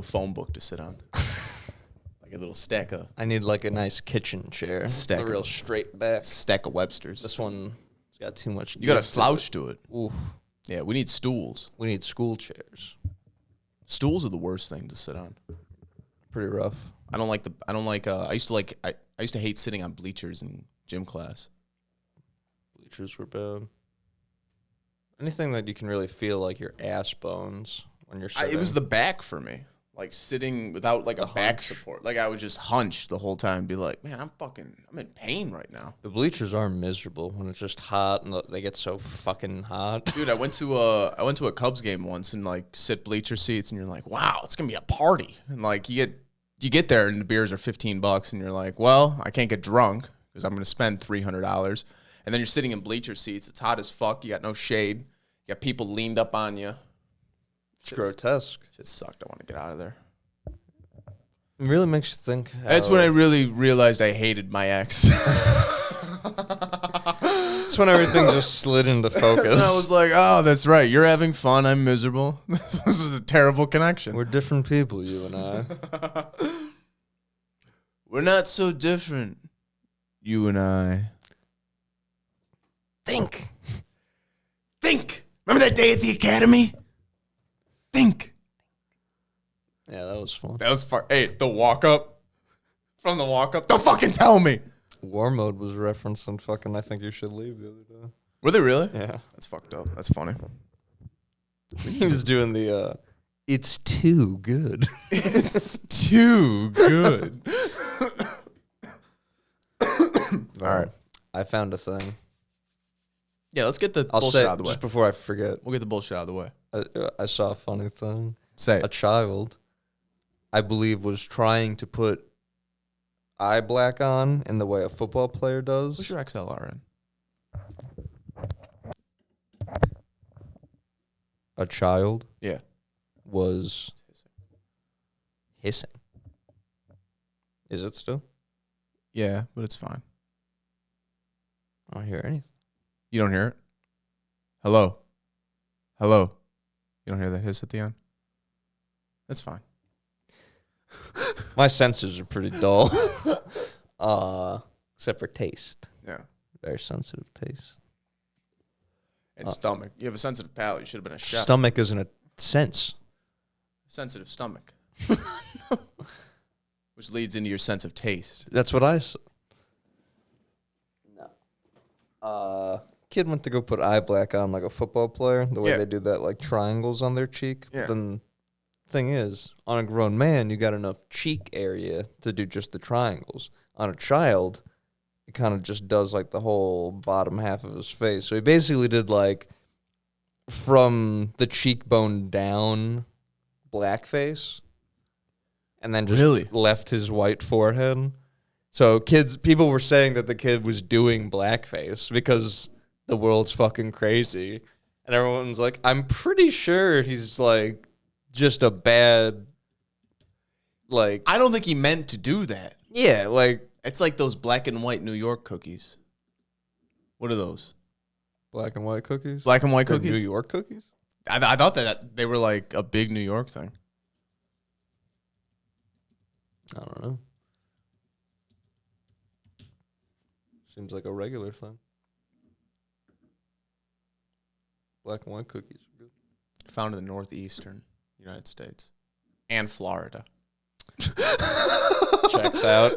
phone book to sit on. Like a little stack of... I need like a nice kitchen chair. A real straight back. Stack of Websters. This one's got too much... You got to slouch to it. Oof. Yeah, we need stools. We need school chairs. Stools are the worst thing to sit on. Pretty rough. I used to hate sitting on bleachers in gym class. Bleachers were bad. Anything that you can really feel like your ass bones when you're sitting. It was the back for me. Like sitting without like a back support. Like I would just hunch the whole time and be like, man, I'm in pain right now. The bleachers are miserable when it's just hot and they get so fucking hot. Dude, I went to a Cubs game once and like sit bleacher seats and you're like, wow, it's gonna be a party. And like you get there and the beers are $15 and you're like, well, I can't get drunk because I'm gonna spend $300. And then you're sitting in bleacher seats. It's hot as fuck. You got no shade. You got people leaned up on you. It's grotesque. Shit sucked. I want to get out of there. It really makes you think. That's when I really realized I hated my ex. That's when everything just slid into focus. That's when I was like, oh, that's right. You're having fun. I'm miserable. This was a terrible connection. We're different people, you and I. We're not so different, you and I. Think. Remember that day at the academy? Think. Yeah, that was fun. That was fun. Hey, the walk-up. From the walk-up. Don't fucking tell me. War Mode was referenced in fucking I Think You Should Leave the other day. Were they really? Yeah. That's fucked up. That's funny. He was doing the, it's too good. It's too good. All right. I found a thing. Yeah, let's get the bullshit out of the way. Just before I forget. We'll get the bullshit out of the way. I saw a funny thing. Say it. A child, I believe, was trying to put eye black on in the way a football player does. What's your XLR in? A child? Yeah. Was hissing. Is it still? Yeah, but it's fine. I don't hear anything. You don't hear it? Hello? Hello? You don't hear that hiss at the end? That's fine. My senses are pretty dull. Except for taste. Yeah. Very sensitive taste. And stomach. You have a sensitive palate. You should have been a chef. Stomach isn't a sense. Sensitive stomach. Which leads into your sense of taste. That's what I saw. No. Kid went to go put eye black on like a football player, the way they do that, like triangles on their cheek. Yeah. Then thing is, on a grown man, you got enough cheek area to do just the triangles. On a child, it kind of just does like the whole bottom half of his face. So he basically did like from the cheekbone down blackface, and then just left his white forehead. So people were saying that the kid was doing blackface because the world's fucking crazy. And everyone's like, I'm pretty sure he's like just a bad, like. I don't think he meant to do that. Yeah, like. It's like those black and white New York cookies. What are those? Black and white cookies? Black and white cookies? New York cookies? I thought that they were like a big New York thing. I don't know. Seems like a regular thing. Black and white cookies are good. Found in the northeastern United States. And Florida. Checks out.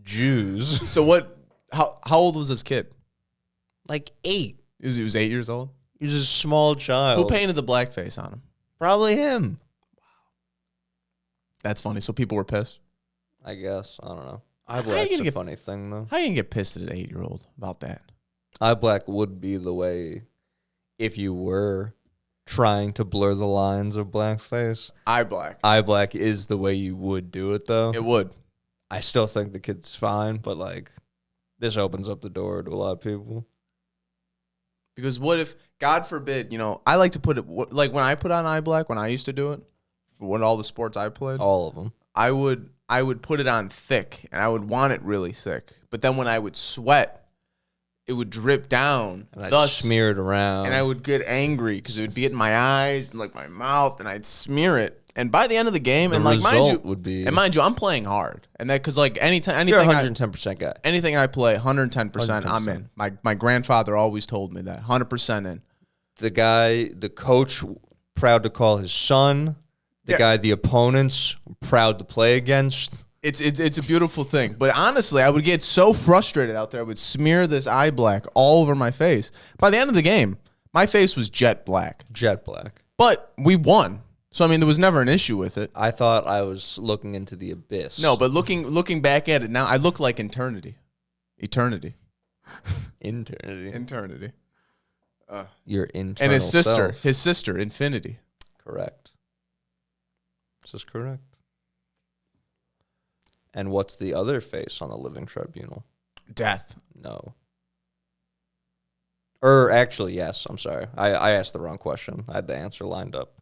Jews. So how old was this kid? Like 8. He was 8 years old? He was a small child. Who painted the blackface on him? Probably him. Wow. That's funny. So people were pissed? I guess. I don't know. Eye black's a funny thing, though. How you gonna get pissed at an 8-year-old about that? Eye black would be the way if you were trying to blur the lines of blackface. Eye black. Eye black is the way you would do it, though. It would. I still think the kid's fine, but, like, this opens up the door to a lot of people. Because what if, God forbid, I like to put it, like when I put on eye black, when I used to do it, for all the sports I played. All of them. I would put it on thick, and I would want it really thick. But then when I would sweat, it would drip down. And I'd smear it around. And I would get angry because it would be in my eyes and like my mouth, and I'd smear it. And by the end of the game, and like mind you, I'm playing hard, and that because like anything, you're 110% guy. Anything I play, 110%, I'm in. My grandfather always told me that 100% in. The coach, proud to call his son. The opponents, proud to play against. It's a beautiful thing. But honestly, I would get so frustrated out there. I would smear this eye black all over my face. By the end of the game, my face was jet black. Jet black. But we won. So, I mean, there was never an issue with it. I thought I was looking into the abyss. No, but looking back at it now, I look like eternity. Eternity. Eternity. Your internal and self. his sister, Infinity. Correct. This is correct. And what's the other face on the living tribunal? Death. No. Or actually, yes. I'm sorry. I asked the wrong question. I had the answer lined up.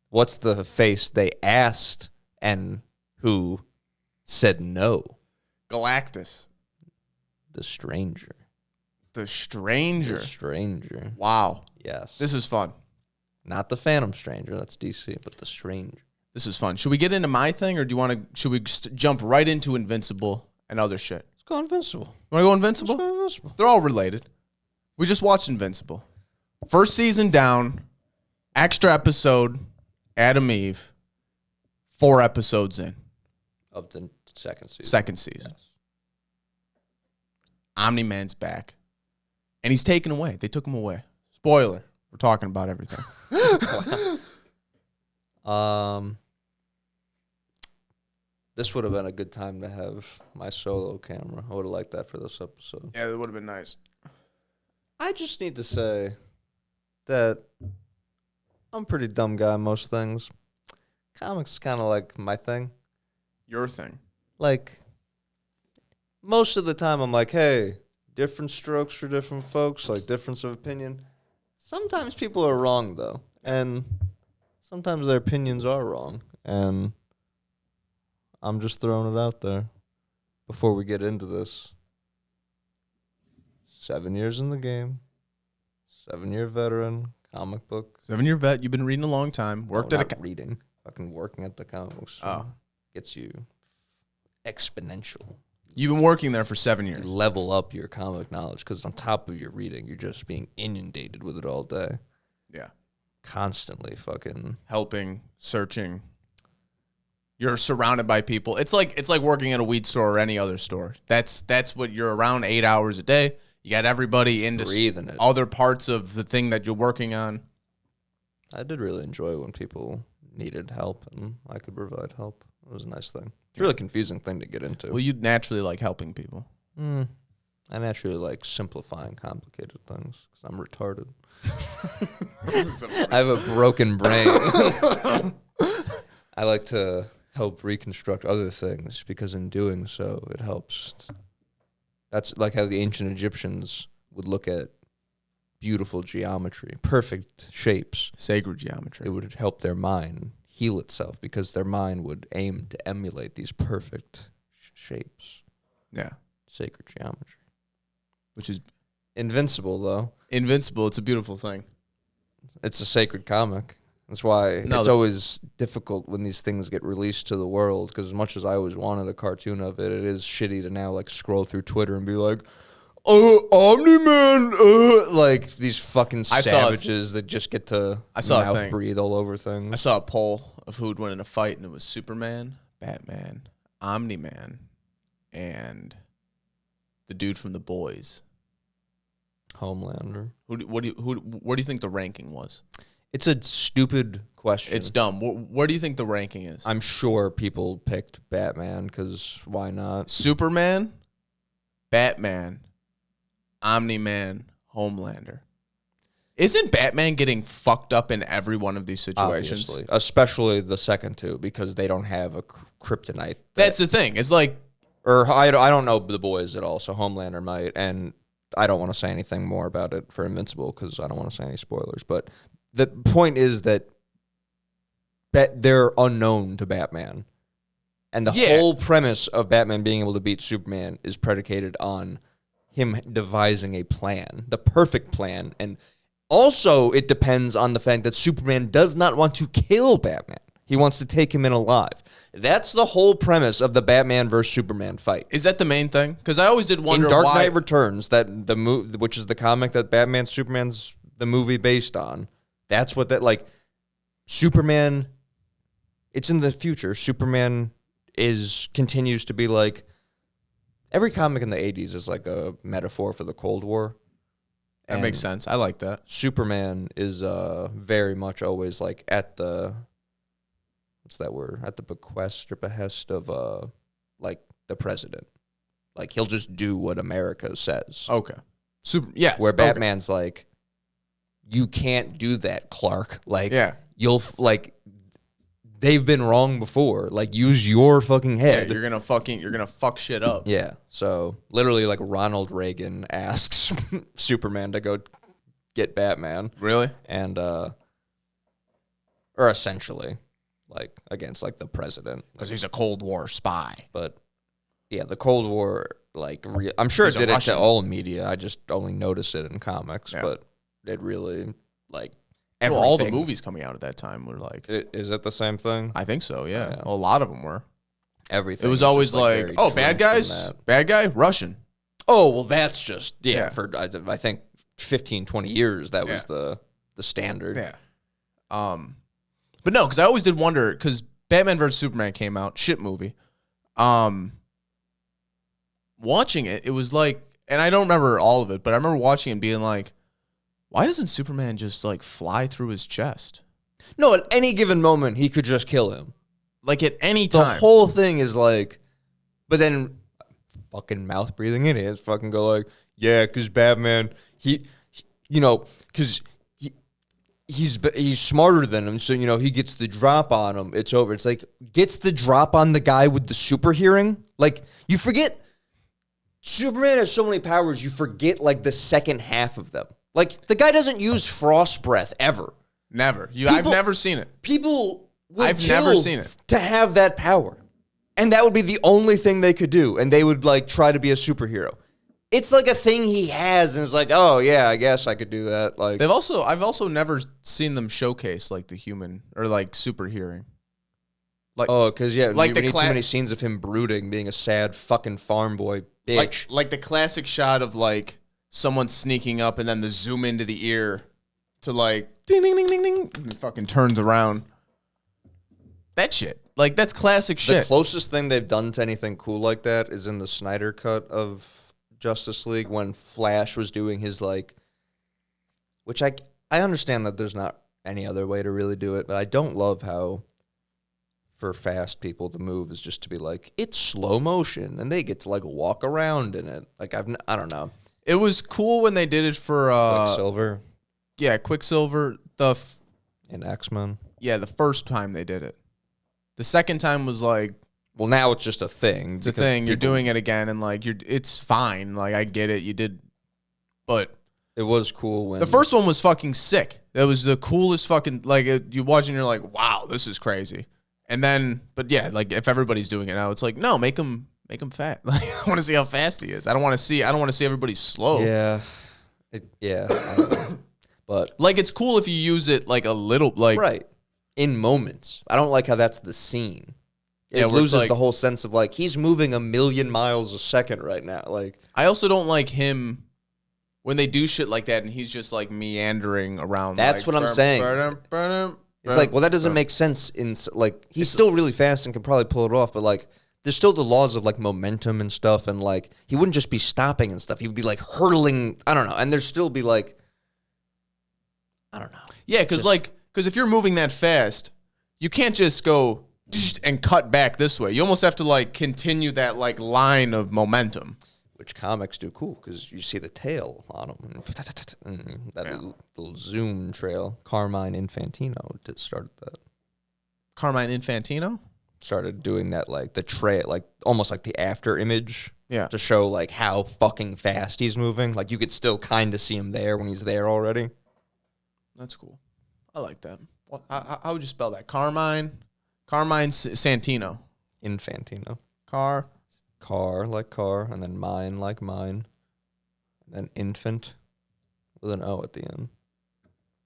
What's the face they asked and who said no? Galactus. The Stranger. The Stranger. The Stranger. Wow. Yes. This is fun. Not the Phantom Stranger. That's DC, but the Stranger. This is fun. Should we get into my thing, or should we jump right into Invincible and other shit? Let's go Invincible. Want to go Invincible? Let's go Invincible. They're all related. We just watched Invincible. First season down, extra episode, Adam Eve, 4 episodes in. Of the second season. Second season. Yes. Omni-Man's back. And he's taken away. They took him away. Spoiler. We're talking about everything. This would have been a good time to have my solo camera. I would have liked that for this episode. Yeah, that would have been nice. I just need to say that I'm a pretty dumb guy on most things. Comics is kind of like my thing. Your thing. Like, most of the time I'm like, hey, different strokes for different folks, like difference of opinion. Sometimes people are wrong, though. And sometimes their opinions are wrong. And I'm just throwing it out there before we get into this. 7 years in the game. 7-year veteran. Comic book. 7-year vet. You've been reading a long time. Reading. Fucking working at the comic book store. Gets you exponential. You've been working there for 7 years. You level up your comic knowledge because on top of your reading, you're just being inundated with it all day. Yeah. Constantly fucking helping, searching. You're surrounded by people. It's like working at a weed store or any other store. That's what you're around 8 hours a day. You got everybody into breathing it. Other parts of the thing that you're working on. I did really enjoy when people needed help and I could provide help. It was a nice thing. It's a really confusing thing to get into. Well, you naturally like helping people. I naturally like simplifying complicated things because I'm retarded. I have a broken brain. I like to help reconstruct other things because in doing so, it helps. That's like how the ancient Egyptians would look at beautiful geometry, perfect shapes. Sacred geometry. It would help their mind heal itself because their mind would aim to emulate these perfect shapes. Yeah. Sacred geometry. Which is Invincible, though. Invincible, it's a beautiful thing. It's a sacred comic. That's why it's always difficult when these things get released to the world, because as much as I always wanted a cartoon of it, it is shitty to now like scroll through Twitter and be like, Omni-Man, like these fucking savages that just get to mouth breathe all over things. I saw a poll of who would win in a fight, and it was Superman, Batman, Omni-Man, and the dude from The Boys. Homelander. Where do you think the ranking was? It's a stupid question. It's dumb. Where do you think the ranking is? I'm sure people picked Batman because why not? Superman, Batman, Omni-Man, Homelander. Isn't Batman getting fucked up in every one of these situations? Obviously. Especially the second two because they don't have a kryptonite. That's the thing. It's like... Or I don't know The Boys at all, so Homelander might. And I don't want to say anything more about it for Invincible because I don't want to say any spoilers. But the point is that they're unknown to Batman. And the whole premise of Batman being able to beat Superman is predicated on him devising a plan, the perfect plan. And also it depends on the fact that Superman does not want to kill Batman. He wants to take him in alive. That's the whole premise of the Batman versus Superman fight. Is that the main thing? Because I always did wonder in Dark why. Knight Returns, that the which is the comic that Batman Superman's the movie based on. That's what that like. Superman. It's in the future. Superman continues to be like. Every comic in the 80s is like a metaphor for the Cold War. That makes sense. I like that. Superman is very much always like at the. What's that word? At the bequest or behest of like the president. Like he'll just do what America says. Okay. Yes. Where Batman's like, you can't do that, Clark. Like, you'll like, they've been wrong before. Like, use your fucking head. Yeah, you're gonna fuck shit up. Yeah. So literally, like Ronald Reagan asks Superman to go get Batman. Really? And or essentially. Like, against, like, the president. Because he's a Cold War spy. But, yeah, the Cold War, like, I'm sure it did it to all media. I just only noticed it in comics. Yeah. But it really, like, everything. Well, all the movies coming out at that time were like... Is it the same thing? I think so, yeah. Well, a lot of them were. Everything. It was always like oh, bad guys? Bad guy? Russian. Oh, well, that's just, for, I think, 15, 20 years, that was the standard. Yeah. But no, because I always did wonder, because Batman vs. Superman came out, shit movie. Watching it, it was like, and I don't remember all of it, but I remember watching it and being like, why doesn't Superman just like fly through his chest? No, at any given moment, he could just kill him. Like at any time. The whole thing is like, but then fucking mouth breathing idiots fucking go like, yeah, because Batman, because he's smarter than him, so, he gets the drop on him. It's over. It's like, gets the drop on the guy with the super hearing? Like, you forget, Superman has so many powers, you forget, like, the second half of them. Like, the guy doesn't use frost breath, ever. Never. I've never seen it. People would never seen it. To have that power. And that would be the only thing they could do, and they would, like, try to be a superhero. It's like a thing he has, and it's like, oh yeah, I guess I could do that. Like I've also never seen them showcase like the human or like super hearing. Like because like we need too many scenes of him brooding, being a sad fucking farm boy bitch. Like the classic shot of like someone sneaking up and then the zoom into the ear to like ding ding ding ding ding, and it fucking turns around. That shit. Like that's classic shit. The closest thing they've done to anything cool like that is in the Snyder cut of Justice League when Flash was doing his like, which I understand that there's not any other way to really do it, but I don't love how for fast people the move is just to be like, it's slow motion and they get to like walk around in it. Like I don't know. It was cool when they did it for Quicksilver. Yeah, Quicksilver. In X-Men. Yeah, the first time they did it. The second time was like, well, now it's just a thing. It's a thing. You're doing it again, and like it's fine. Like I get it. You did, but it was cool when the first one was fucking sick. That was the coolest fucking like you watch and you're like, wow, this is crazy. And then, but yeah, like if everybody's doing it now, it's like no, make him fat. Like I want to see how fast he is. I don't want to see everybody slow. Yeah, but like it's cool if you use it like a little like right in moments. I don't like how that's the scene. It loses like, the whole sense of like he's moving 1,000,000 miles a second right now. Like I also don't like him when they do shit like that and he's just like meandering around. That's like, what I'm saying. It's like, well, that doesn't make sense. In like he's still really fast and can probably pull it off, but like there's still the laws of like momentum and stuff, and like he wouldn't just be stopping and stuff. He would be like hurtling. I don't know, and there'd still be like I don't know. Yeah, because if you're moving that fast, you can't just go and cut back this way. You almost have to like continue that like line of momentum, which comics do cool because you see the tail on them. That little zoom trail. Carmine Infantino started that. Carmine Infantino started doing that, like the trail, like almost like the after image. Yeah, to show like how fucking fast he's moving. Like you could still kind of see him there when he's there already. That's cool. I like that. How would you spell that? Carmine Santino. Infantino. Car like car, and then mine like mine. an infant with an O at the end.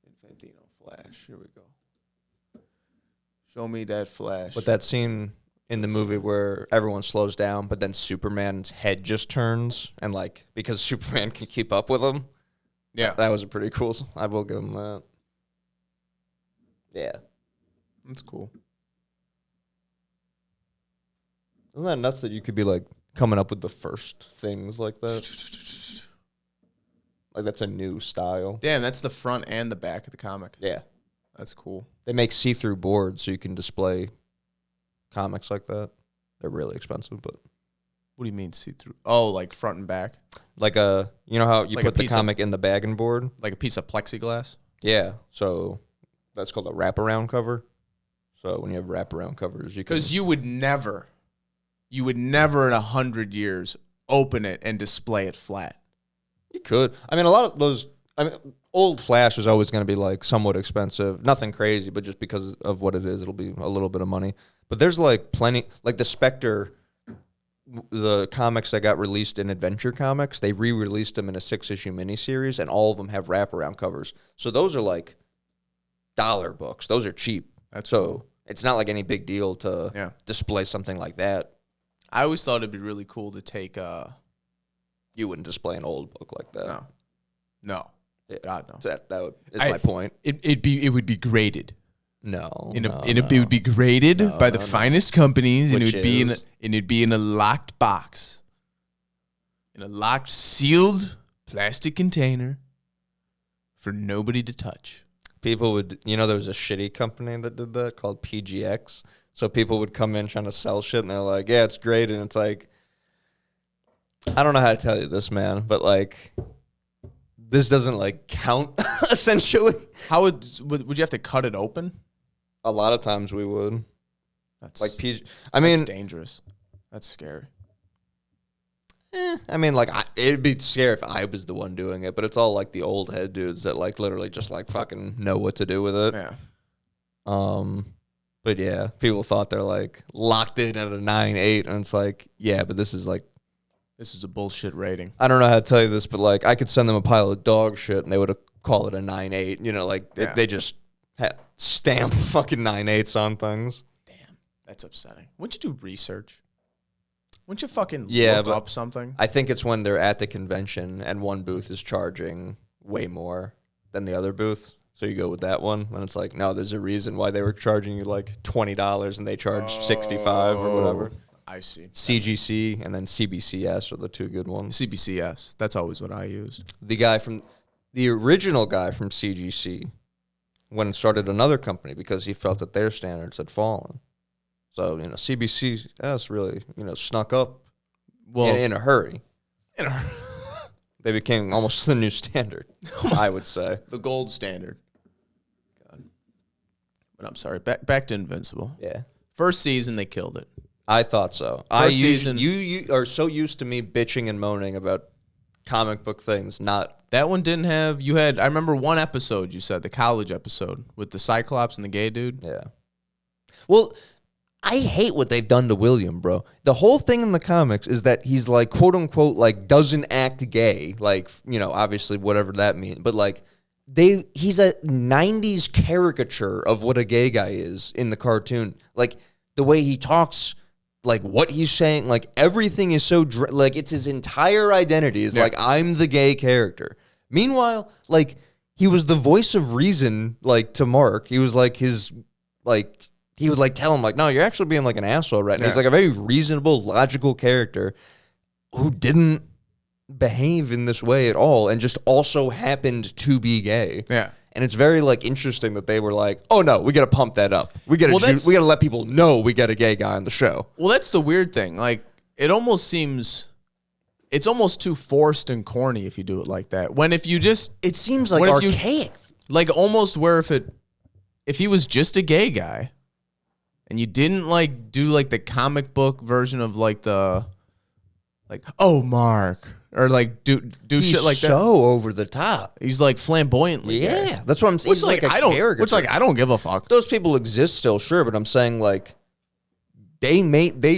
Infantino Flash. Here we go. Show me that Flash. But that scene in the movie where everyone slows down, but then Superman's head just turns, and like because Superman can keep up with him. Yeah, that was a pretty cool. I will give him that. Yeah, that's cool. Isn't that nuts that you could be like coming up with the first things like that? Like that's a new style. Damn, that's the front and the back of the comic. Yeah, that's cool. They make see-through boards so you can display comics like that. They're really expensive, but what do you mean see-through? Oh, like front and back? Like you know how you like put the comic in the bag and board? Like a piece of plexiglass? Yeah, so that's called a wraparound cover. So when you have wraparound covers, you can... Because you would never in 100 years open it and display it flat. You could. I mean, a lot of those... old Flash is always going to be like somewhat expensive. Nothing crazy, but just because of what it is, it'll be a little bit of money. But there's like plenty, like the Spectre, the comics that got released in Adventure Comics, they re-released them in a 6-issue miniseries, and all of them have wraparound covers. So those are like dollar books. Those are cheap. That's so cool. It's not like any big deal to display something like that. I always thought it'd be really cool to take You wouldn't display an old book like that. No. Yeah. God, no. So that is my point. It would be graded. No, It would be graded by the finest companies, and Which it'd be in a locked box, in a locked, sealed plastic container for nobody to touch. People would, there was a shitty company that did that called PGX. So people would come in trying to sell shit, and they're like, "Yeah, it's great," and it's like, I don't know how to tell you this, man, but like, this doesn't like count. Essentially, how would you have to cut it open? A lot of times we would. That's like that's dangerous. That's scary. I mean, like, it'd be scary if I was the one doing it, but it's all like the old head dudes that like literally just like fucking know what to do with it. Yeah. But yeah, people thought they're like locked in at a 9.8, and it's like, yeah, but this is a bullshit rating. I don't know how to tell you this, but like I could send them a pile of dog shit, and they would call it a 9.8. They just stamp fucking 9.8s on things. Damn, that's upsetting. Wouldn't you do research? Wouldn't you fucking look up something? I think it's when they're at the convention and one booth is charging way more than the other booth. So you go with that one, and it's like, no, there's a reason why they were charging you like $20 and they charged $65 or whatever. I see. CGC and then CBCS are the two good ones. CBCS. That's always what I use. The original guy from CGC went and started another company because he felt that their standards had fallen. So, CBCS really, snuck up in a hurry. They became almost the new standard, I would say. The gold standard. God. But I'm sorry. Back to Invincible. Yeah. First season, they killed it. I thought so. You are so used to me bitching and moaning about comic book things, not... That one didn't have... I remember one episode you said, the college episode, with the Cyclops and the gay dude. Yeah. Well... I hate what they've done to William, bro. The whole thing in the comics is that he's like, quote unquote, like doesn't act gay. Like, obviously whatever that means. But like he's a 90s caricature of what a gay guy is in the cartoon. Like the way he talks, like what he's saying, like everything is so, like it's his entire identity is like, I'm the gay character. Meanwhile, like he was the voice of reason, like to Mark. He was like his, like... He would like tell him like, no, you're actually being like an asshole right now. He's like a very reasonable, logical character who didn't behave in this way at all and just also happened to be gay. Yeah. And it's very like interesting that they were like, oh no, we got to pump that up. We got to let people know we got a gay guy on the show. Well, that's the weird thing. Like it's almost too forced and corny if you do it like that. It seems like archaic. Like almost where if he was just a gay guy, and you didn't like do like the comic book version of like Mark, or like do shit like that. So over the top. He's like flamboyantly gay. That's what I'm saying. I don't give a fuck. Those people exist still, sure, but I'm saying like they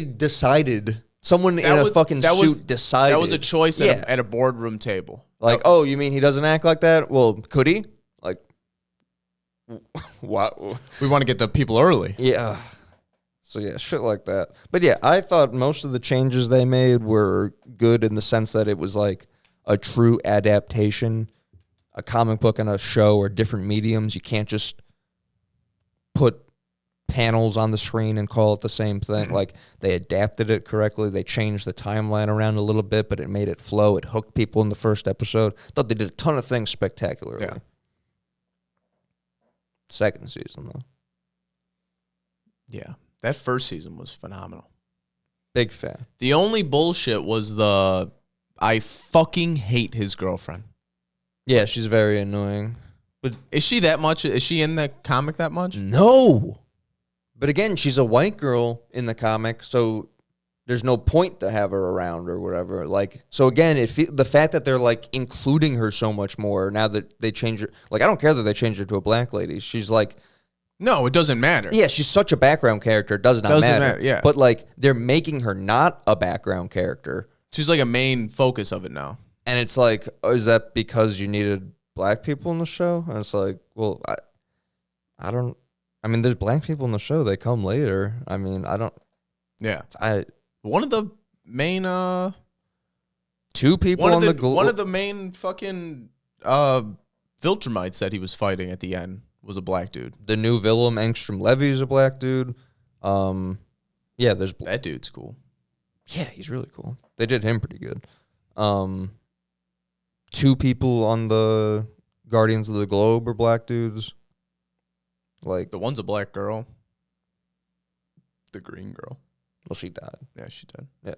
decided someone in a fucking suit decided that was a choice at a boardroom table. Like, oh, you mean he doesn't act like that? Well, could he? Like, what? We want to get the people early. Yeah. So, yeah, shit like that. But, yeah, I thought most of the changes they made were good in the sense that it was like a true adaptation. A comic book and a show are different mediums. You can't just put panels on the screen and call it the same thing. Like, they adapted it correctly. They changed the timeline around a little bit, but it made it flow. It hooked people in the first episode. Thought they did a ton of things spectacularly. Yeah. Second season, though. Yeah. That first season was phenomenal. Big fan. The only bullshit was I fucking hate his girlfriend. Yeah, she's very annoying. But is she that much? Is she in the comic that much? No. But again, she's a white girl in the comic, so there's no point to have her around or whatever. Like, so again, the fact that they're like including her so much more now that they change her. Like, I don't care that they changed her to a black lady. She's like, no, it doesn't matter. Yeah, she's such a background character. It doesn't matter. Yeah. But like, they're making her not a background character. She's like a main focus of it now. And it's like, oh, is that because you needed black people in the show? And it's like, well, I don't. I mean, there's black people in the show. They come later. I mean, I don't. Yeah. One of the main two people one on one of the main fucking Viltrumites that he was fighting at the end was a black dude. The new Willem Engstrom Levy is a black dude. Yeah, there's that dude's cool. Yeah, he's really cool. They did him pretty good. Two people on the Guardians of the Globe are black dudes. Like, the one's a black girl. The green girl. Well, she died. Yeah, she did. Yeah.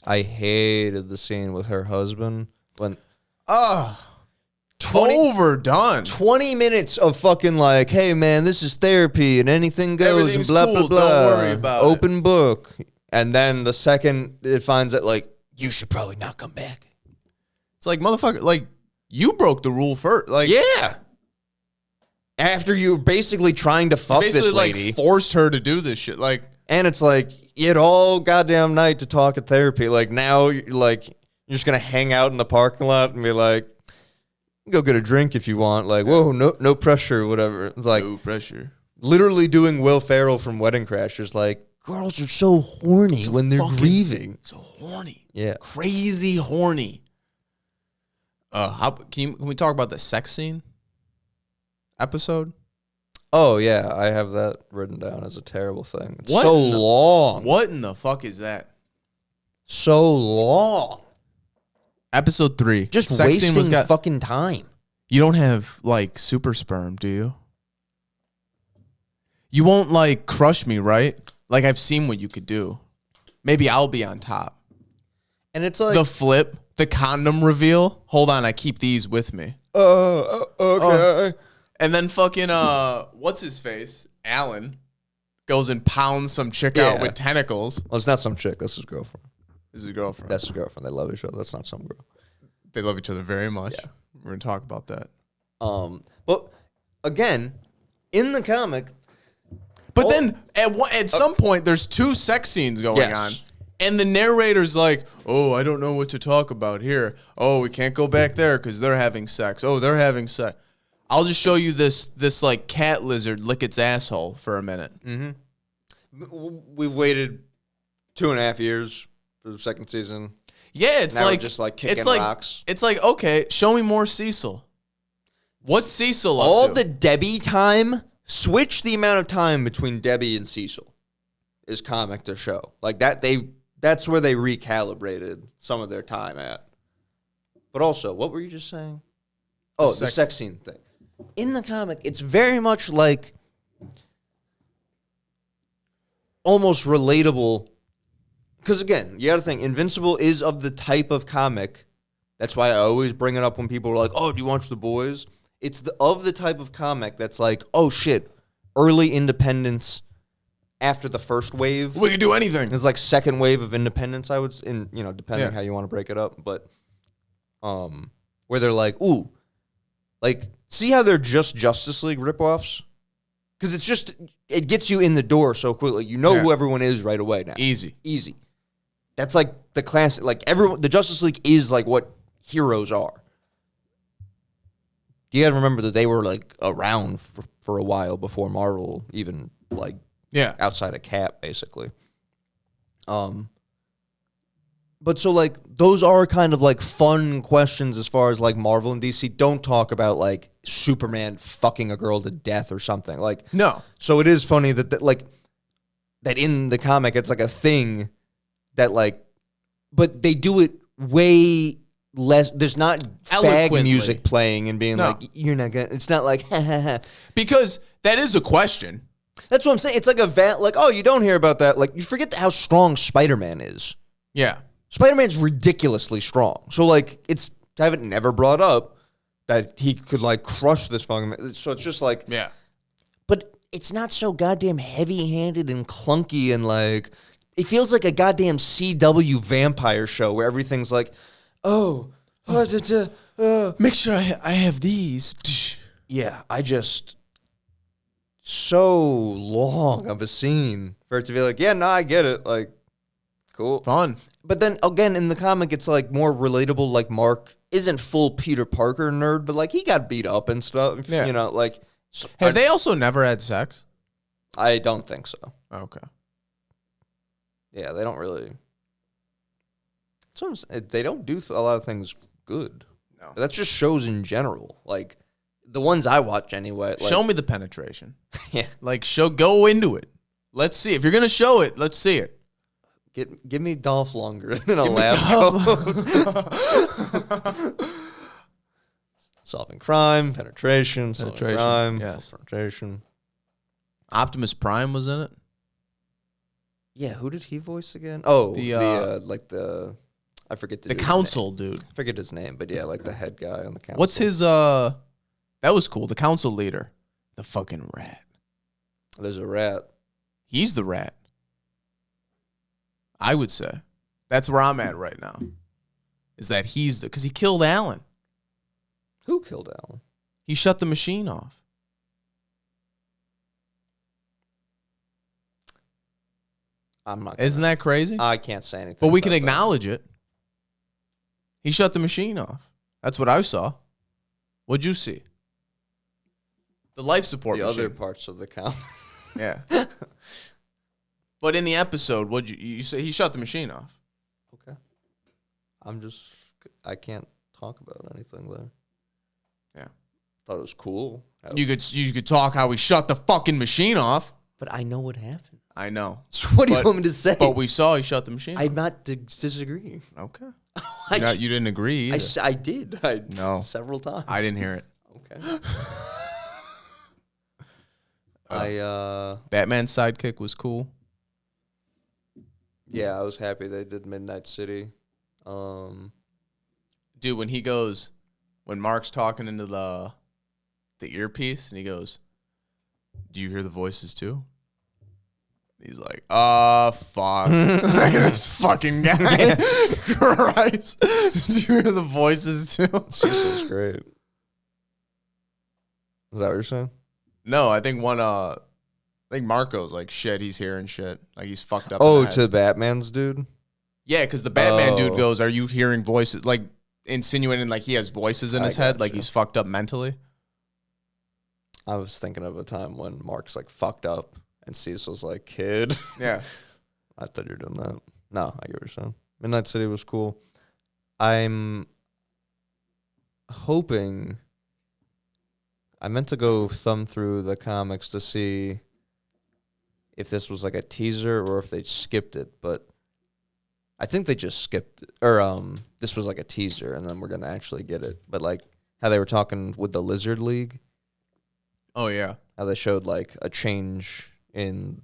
I hated the scene with her husband when 20 20 minutes of fucking like, hey man, this is therapy and anything goes and blah cool. blah blah. Don't worry about Open book. And then the second it finds that, like, you should probably not come back. It's like, motherfucker, like, you broke the rule first. Like, yeah. After you were basically trying to fuck this lady. Like, forced her to do this shit. Like, and it's like, you had all goddamn night to talk at therapy. Like, now, you're just going to hang out in the parking lot and be like, go get a drink if you want. Like, whoa, no pressure, whatever. It's like, no pressure. Literally doing Will Ferrell from Wedding Crashers. Like, girls are so horny when they're grieving. So horny. Yeah. Crazy horny. Can we talk about the sex scene episode? Oh, yeah. I have that written down as a terrible thing. It's What so in the- long. What in the fuck is that? So long. Episode 3. Just sex scene wasting fucking time. You don't have, like, super sperm, do you? You won't, like, crush me, right? Like, I've seen what you could do. Maybe I'll be on top. And it's like... The flip, the condom reveal. Hold on, I keep these with me. Okay. And then fucking, what's his face? Alan goes and pounds some chick out with tentacles. Well, it's not some chick. That's his girlfriend. This is his girlfriend. That's his girlfriend. They love each other. That's not some girl. They love each other very much. Yeah. We're going to talk about that. But again, in the comic... But then at some point, there's 2 sex scenes going on. And the narrator's like, oh, I don't know what to talk about here. Oh, we can't go back there because they're having sex. Oh, they're having sex. I'll just show you this like cat lizard lick its asshole for a minute. Mm-hmm. We've waited 2.5 years for the second season. Yeah, it's now like we're just like kicking rocks. It's like, okay, show me more Cecil. What's Cecil up All to? the Debbie time, switch the amount of time between Debbie and Cecil is comic to show. Like that's where they recalibrated some of their time at. But also, what were you just saying? Oh, the sex scene thing. In the comic, it's very much like almost relatable. Because again, you got to think, Invincible is of the type of comic. That's why I always bring it up when people are like, oh, do you watch The Boys? It's of the type of comic that's like, oh shit, early independence after the first wave. We can do anything. It's like second wave of independence, I would, depending how you want to break it up. But where they're like, ooh, like, see how they're just Justice League ripoffs? Because it gets you in the door so quickly. You know who everyone is right away now. Easy. That's like the classic, like the Justice League is like what heroes are. You got to remember that they were like around for a while before Marvel even like outside of Cap basically. But so like those are kind of like fun questions as far as like Marvel and DC don't talk about like Superman fucking a girl to death or something like no. So it is funny that like that in the comic it's like a thing that like, but they do it way less. There's not fag music playing and being like, you're not gonna. It's not like because that is a question. That's what I'm saying. It's like like, oh, you don't hear about that. Like you forget how strong Spider-Man is. Yeah. Spider-Man's ridiculously strong. So, like, I haven't never brought up that he could, like, crush this fucking... So it's just like... Yeah. But it's not so goddamn heavy-handed and clunky and, like... It feels like a goddamn CW vampire show where everything's like, make sure I have these. Yeah, I just... So long of a scene for it to be like, yeah, no, I get it. Like, cool. Fun. But then, again, in the comic, it's, like, more relatable. Like, Mark isn't full Peter Parker nerd, but, like, he got beat up and stuff. Yeah. You know, like... So have they also never had sex? I don't think so. Okay. Yeah, they don't really... They don't do a lot of things good. No. That's just shows in general. Like, the ones I watch anyway. Like, show me the penetration. Yeah. Like, go into it. Let's see. If you're going to show it, let's see it. Give me Dolph Lundgren in a lab coat. Solving crime, penetration, crime, yes. penetration. Optimus Prime was in it. Yeah, who did he voice again? Oh, I forget the council dude. I forget his name, but yeah, like the head guy on the council. What's his that was cool. The council leader. The fucking rat. There's a rat. He's the rat. I would say. That's where I'm at right now. Is that because he killed Alan. Who killed Alan? He shut the machine off. I'm not. Isn't that crazy? I can't say anything. But we can acknowledge it. He shut the machine off. That's what I saw. What'd you see? The life support machine. The other parts of the comic. Yeah. But in the episode, what'd you say? He shut the machine off. Okay. I can't talk about anything there. Yeah. Thought it was cool. You could talk how he shut the fucking machine off. But I know what happened. I know. So what do you want me to say? But we saw he shut the machine off. I'm not disagreeing. Okay. You didn't agree either. I did. No. Several times. I didn't hear it. Okay. Batman's sidekick was cool. Yeah, I was happy they did Midnight City. Dude, when Mark's talking into the earpiece, and he goes, "Do you hear the voices too?" He's like, fuck. Look at this fucking guy. Christ. Did you hear the voices too? Cecil's great. Is that what you're saying? No, I think Marco's like, shit, he's hearing shit. Like, he's fucked up. Oh, to Batman's dude? Yeah, because the Batman dude goes, are you hearing voices? Like, insinuating like he has voices in his head, like he's fucked up mentally. I was thinking of a time when Mark's like fucked up and Cecil's like, kid. Yeah. I thought you were doing that. No, I get what you're saying. Midnight City was cool. I'm hoping... I meant to go thumb through the comics to see if this was like a teaser or if they skipped it, but I think they just skipped it. Or this was like a teaser and then we're going to actually get it. But like how they were talking with the Lizard League. Oh, yeah. How they showed like a change in...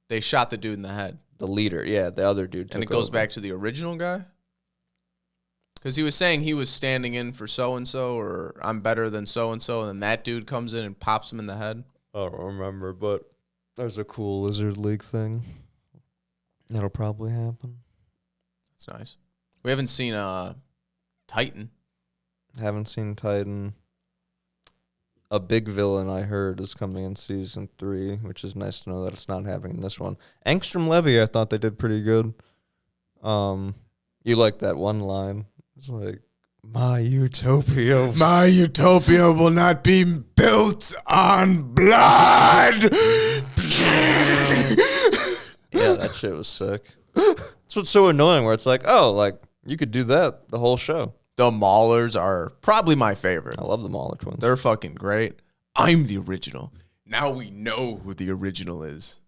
They shot the dude in the head. The leader, yeah, the other dude took And it goes over. back to the original guy? Because he was saying he was standing in for so-and-so, or I'm better than so-and-so, and then that dude comes in and pops him in the head. I don't remember, but there's a cool Lizard League thing. That'll probably happen. That's nice. We haven't seen Titan. Haven't seen Titan. A big villain, I heard, is coming in season 3, which is nice to know that it's not happening in this one. Angstrom Levy, I thought they did pretty good. You like that one line. It's like, My utopia. My utopia will not be built on blood. Yeah, that shit was sick. That's what's so annoying, where it's like, oh, like, you could do that the whole show. The Maulers are probably my favorite. I love the Mauler twins. They're fucking great. I'm the original. Now we know who the original is.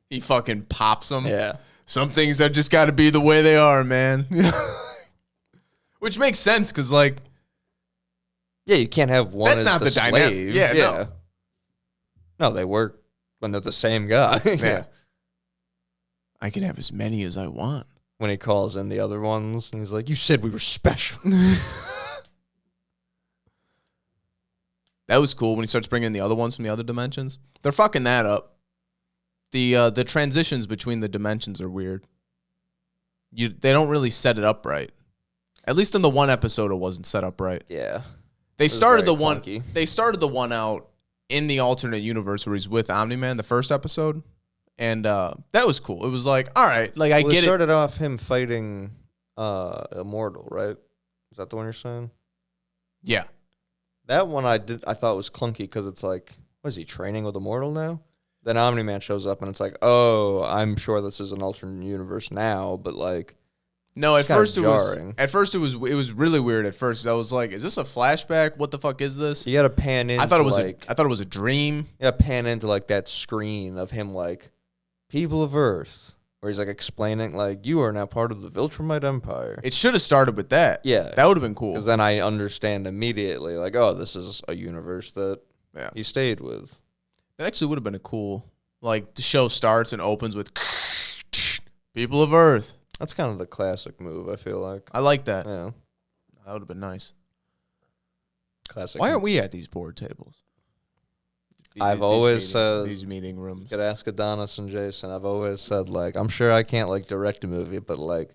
He fucking pops them. Yeah. Some things that just got to be the way they are, man. Which makes sense, because, like... Yeah, you can't have one That's as not the the dynamic. slave. Yeah, no. No, they work when they're the same guy. Yeah. I can have as many as I want. When he calls in the other ones, and he's like, you said we were special. That was cool when he starts bringing in the other ones from the other dimensions. They're fucking that up. The transitions between the dimensions are weird. They don't really set it up right. At least in the one episode, it wasn't set up right. Yeah. They started the clunky. one. They started the one out in the alternate universe where he's with Omni-Man, the first episode, and that was cool. It was like, all right, like I get it. It started off him fighting Immortal, right? Is that the one you're saying? Yeah. That one I thought was clunky because it's like, what is he training with Immortal now? Then Omni-Man shows up and it's like, oh, I'm sure this is an alternate universe now, but like, no, at first jarring. it was really weird. At first, I was like, is this a flashback? What the fuck is this? You got to pan into I thought it was like, I thought it was a dream. You got to pan into like that screen of him like, people of Earth, where he's like explaining like, you are now part of the Viltrumite Empire. It should have started with that. Yeah, that would have been cool. Because then I understand immediately, like, oh, this is a universe that he stayed with. That actually would have been a cool, like, the show starts and opens with people of Earth. That's kind of the classic move, I feel like. I like that. Yeah. That would have been nice. Classic. Why aren't we at these board tables? I've always said, these meeting rooms. Could ask Adonis and Jason. I've always said, like, I'm sure I can't, like, direct a movie, but, like,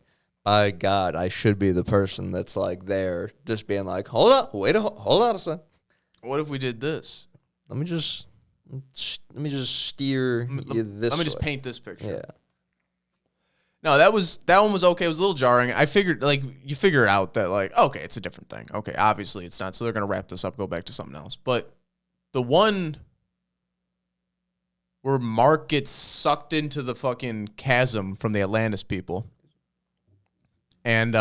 by God, I should be the person that's, like, there just being like, hold on a second. What if we did this? Let me just steer you this Let me just way. paint this picture. Yeah. No, that one was okay. It was a little jarring. I figured, like, you figure out that, like, okay, it's a different thing. Okay, obviously it's not. So they're going to wrap this up, go back to something else. But the one where Mark gets sucked into the fucking chasm from the Atlantis people, and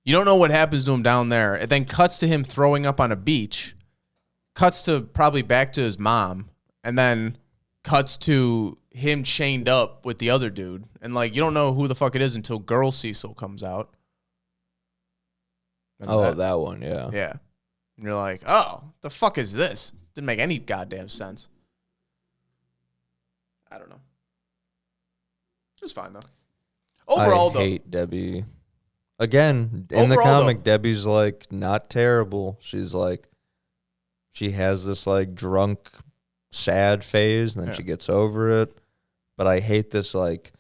you don't know what happens to him down there. It then cuts to him throwing up on a beach, cuts to probably back to his mom, and then cuts to him chained up with the other dude. And, like, you don't know who the fuck it is until Girl Cecil comes out. Remember that one, yeah. Yeah. And you're like, oh, the fuck is this? Didn't make any goddamn sense. I don't know. It was fine, though. Overall, I hate Debbie. Again, in the comic, Debbie's, like, not terrible. She's, like, she has this, like, drunk, sad phase, and then she gets over it. But I hate this, like,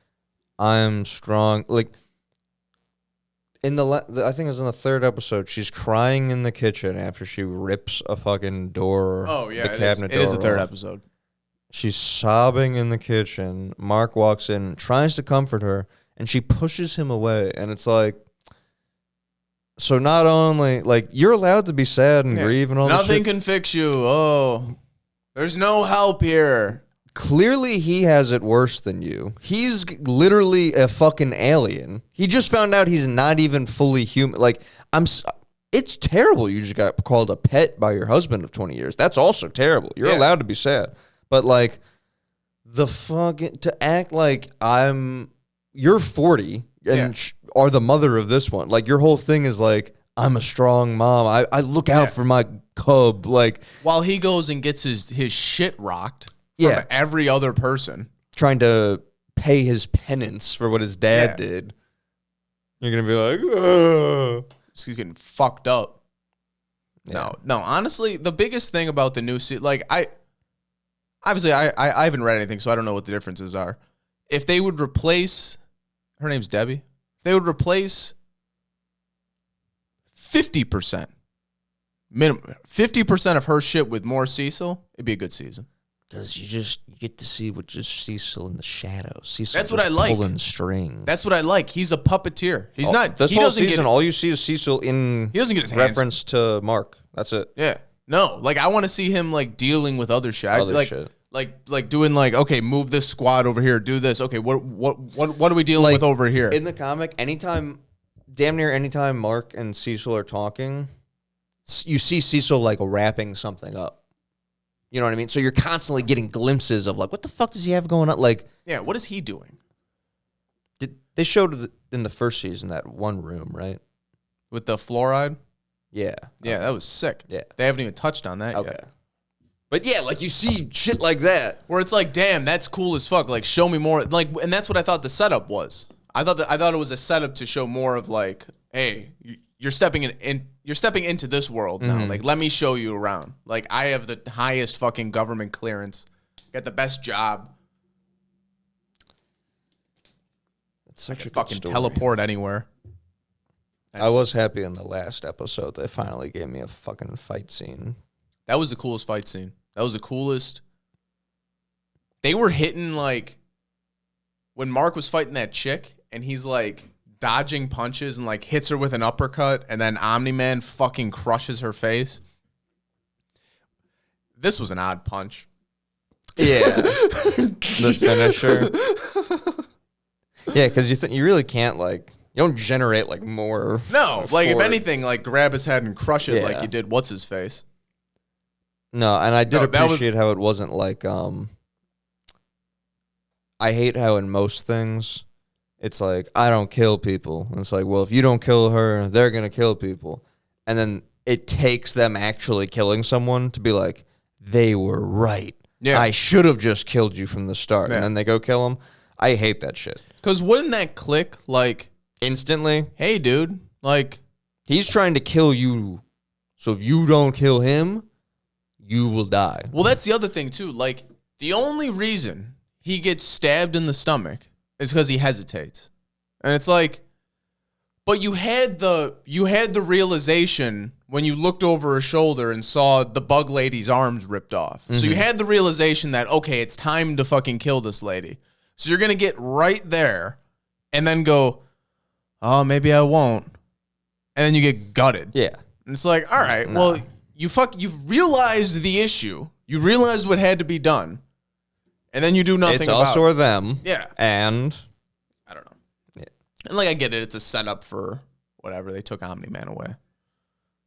I'm strong. Like, in I think it was in the third episode, she's crying in the kitchen after she rips a fucking door. Oh, yeah, the cabinet door it is the third off. episode. She's sobbing in the kitchen. Mark walks in, tries to comfort her, and she pushes him away. And it's like, so not only, like, you're allowed to be sad and grieve and all that shit. Nothing can fix you. Oh, there's no help here. Clearly, he has it worse than you. He's literally a fucking alien. He just found out he's not even fully human. Like, it's terrible you just got called a pet by your husband of 20 years. That's also terrible. You're allowed to be sad. But, like, to act like you're 40 and are the mother of this one. Like, your whole thing is like, I'm a strong mom. I look out for my cub. Like, while he goes and gets his shit rocked from every other person. Trying to pay his penance for what his dad did. You're going to be like, oh. He's getting fucked up. Yeah. No, honestly, the biggest thing about the new season, like, I haven't read anything, so I don't know what the differences are. If they would replace, her name's Debbie, if they would replace 50%, minimum, 50% of her shit with more Cecil, it'd be a good season. Because you get to see what just Cecil in the shadows. Cecil That's what I like. Pulling strings. That's what I like. He's a puppeteer. He's not. This he whole doesn't season, get, all you see is Cecil in he doesn't get his reference to Mark. That's it. Yeah. No. Like I want to see him like dealing with other shit. Shit. Like doing like, okay, move this squad over here. Do this. Okay. What are we dealing with over here? In the comic, damn near anytime Mark and Cecil are talking, you see Cecil like wrapping something up. You know what I mean? So you're constantly getting glimpses of like, what the fuck does he have going on? Like, yeah, what is he doing? They showed in the first season that one room, right? With the fluoride? Yeah. Yeah, that was sick. Yeah. They haven't even touched on that yet. But yeah, like you see shit like that. Where it's like, damn, that's cool as fuck. Like, show me more. Like, and that's what I thought the setup was. I thought it was a setup to show more of like, hey, you're stepping you're stepping into this world now. Like, let me show you around. Like, I have the highest fucking government clearance. Got the best job. It's such a fucking story. teleport anywhere. I was happy in the last episode they finally gave me a fucking fight scene. That was the coolest fight scene. That was the coolest. They were hitting like when Mark was fighting that chick and he's like dodging punches and like hits her with an uppercut and then Omni-Man fucking crushes her face. This was an odd punch. Yeah. The finisher. Yeah, because you really can't like, you don't generate like more. No, like if anything, like grab his head and crush it like you did what's his face. No, and I did appreciate how it wasn't like I hate how in most things it's like I don't kill people. And it's like, well, if you don't kill her, they're gonna kill people. And then it takes them actually killing someone to be like, they were right. Yeah. I should have just killed you from the start. Yeah. And then they go kill him. I hate that shit. Because wouldn't that click like instantly? Hey, dude, like he's trying to kill you. So if you don't kill him, you will die. Well, that's the other thing too. Like the only reason he gets stabbed in the stomach is because he hesitates. And it's like, but you had the realization when you looked over her shoulder and saw the bug lady's arms ripped off. Mm-hmm. So you had the realization that, okay, it's time to fucking kill this lady. So you're going to get right there and then go, oh, maybe I won't. And then you get gutted. Yeah. And it's like, all right, well, you've realized the issue. You realized what had to be done. And then you do nothing about it. It's us or them. Yeah. And I don't know. Yeah. And like I get it, it's a setup for whatever. They took Omni-Man away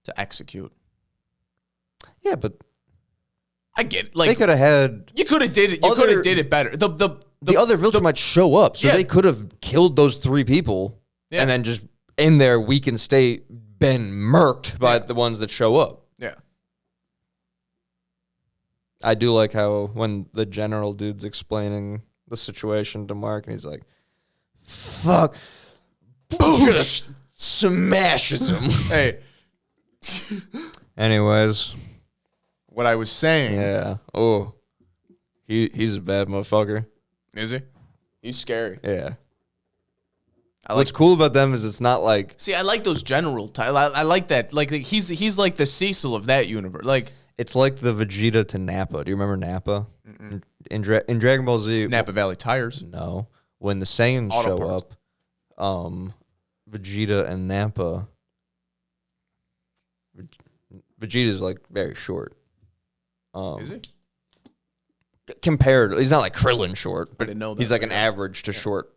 to execute. Yeah, but I get it. Like they could have had you could have did it. You could have did it better. The other Viltrum might show up, so they could have killed those 3 people and then just in their weakened state been murked by the ones that show up. Yeah. I do like how when the general dude's explaining the situation to Mark and he's like, fuck, boom, just smashes him. Hey. Anyways. What I was saying. Yeah. Oh, he's a bad motherfucker. Is he? He's scary. Yeah. What's cool about them is it's not like... See, I like those general... I like that. Like he's like the Cecil of that universe. Like it's like the Vegeta to Nappa. Do you remember Nappa? In Dragon Ball Z... Napa Valley Tires. No. When the Saiyans show up, Vegeta and Nappa... Vegeta's like very short. Is he? Compared, he's not like Krillin short, but I didn't know that. He's like an average to short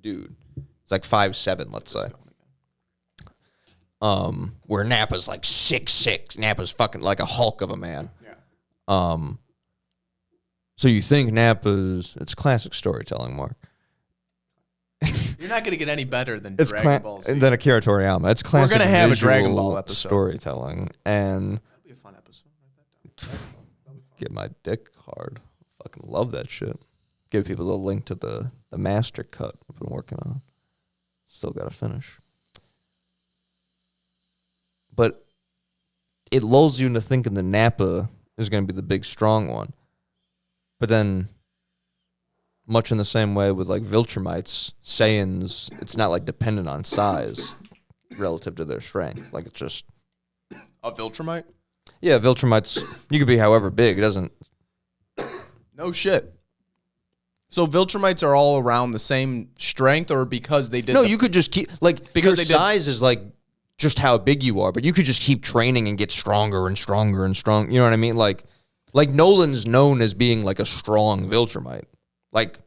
dude. It's like 5'7", let's say. Where Nappa's like 6'6". Nappa's fucking like a Hulk of a man. Yeah. So you think Nappa's... It's classic storytelling, Mark. You're not gonna get any better than Dragon Ball Z. Than Akira Toriyama. It's classic. We're gonna have a Dragon Ball episode. Storytelling, and that'll be a fun episode. Get my dick hard. Fucking love that shit. Give people the link to the master cut I've been working on. Still got to finish. But it lulls you into thinking the Nappa is going to be the big, strong one. But then, much in the same way with like Viltrumites, Saiyans, it's not like dependent on size relative to their strength. Like it's just... A Viltrumite? Yeah, Viltrumites, you could be however big. It doesn't... No shit. So Viltrumites are all around the same strength, or because they did? No, you could just keep because they did- size is like just how big you are, but you could just keep training and get stronger and stronger and strong. You know what I mean? Like Nolan's known as being like a strong Viltrumite. Like,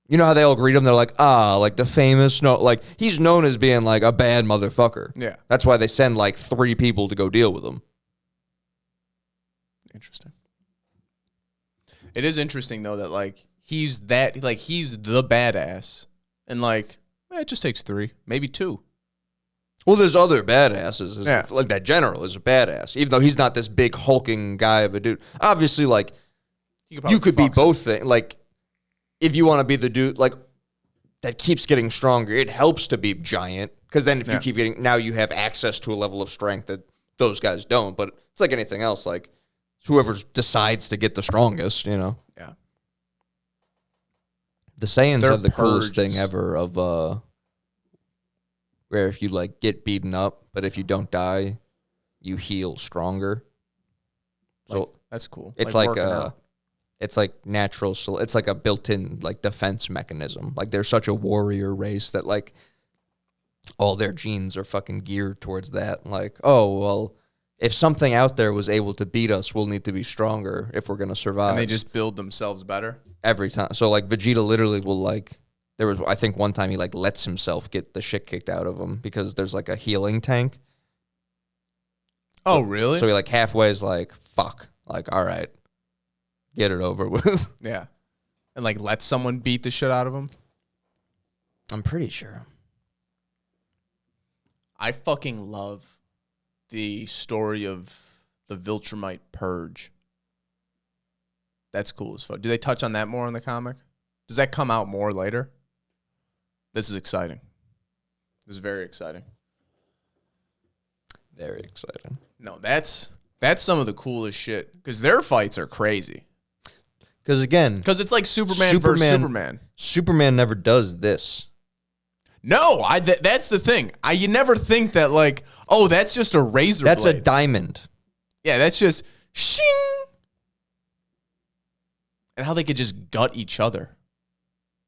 you know how they all greet him? They're like, like the famous like he's known as being like a bad motherfucker. Yeah. That's why they send like 3 people to go deal with him. Interesting. It is interesting though that like he's the badass, and like it just takes 3, maybe 2. Well, there's other badasses. Yeah. Like that general is a badass, even though he's not this big hulking guy of a dude. Obviously, like you could be both things. Like if you want to be the dude like that keeps getting stronger, it helps to be giant because then if you keep getting, now you have access to a level of strength that those guys don't. But it's like anything else. Like whoever decides to get the strongest, you know. Yeah. The Saiyans They're have the coolest purges. thing ever of where if you like get beaten up, but if you don't die, you heal stronger. So That's cool. it's working out. it's like natural. So it's like a built-in like defense mechanism. Like they're such a warrior race that like all their genes are fucking geared towards that. Like, oh well, if something out there was able to beat us, we'll need to be stronger if we're gonna survive. And they just build themselves better. Every time. So like Vegeta literally will like. There was, I think, one time he like lets himself get the shit kicked out of him because there's like a healing tank. Oh, really? So he like halfway is like, fuck. Like, all right, get it over with. Yeah. And like let someone beat the shit out of him. I'm pretty sure. I fucking love the story of the Viltrumite purge. That's cool as fuck. Do they touch on that more in the comic? Does that come out more later? This is exciting. This is very exciting. Very exciting. No, that's some of the coolest shit because their fights are crazy. Because again, Because it's like Superman versus Superman. Superman never does this. No, that's the thing. You never think that like, oh, that's just a razor That's a blade. diamond. Yeah, that's just shing. And how they could just gut each other.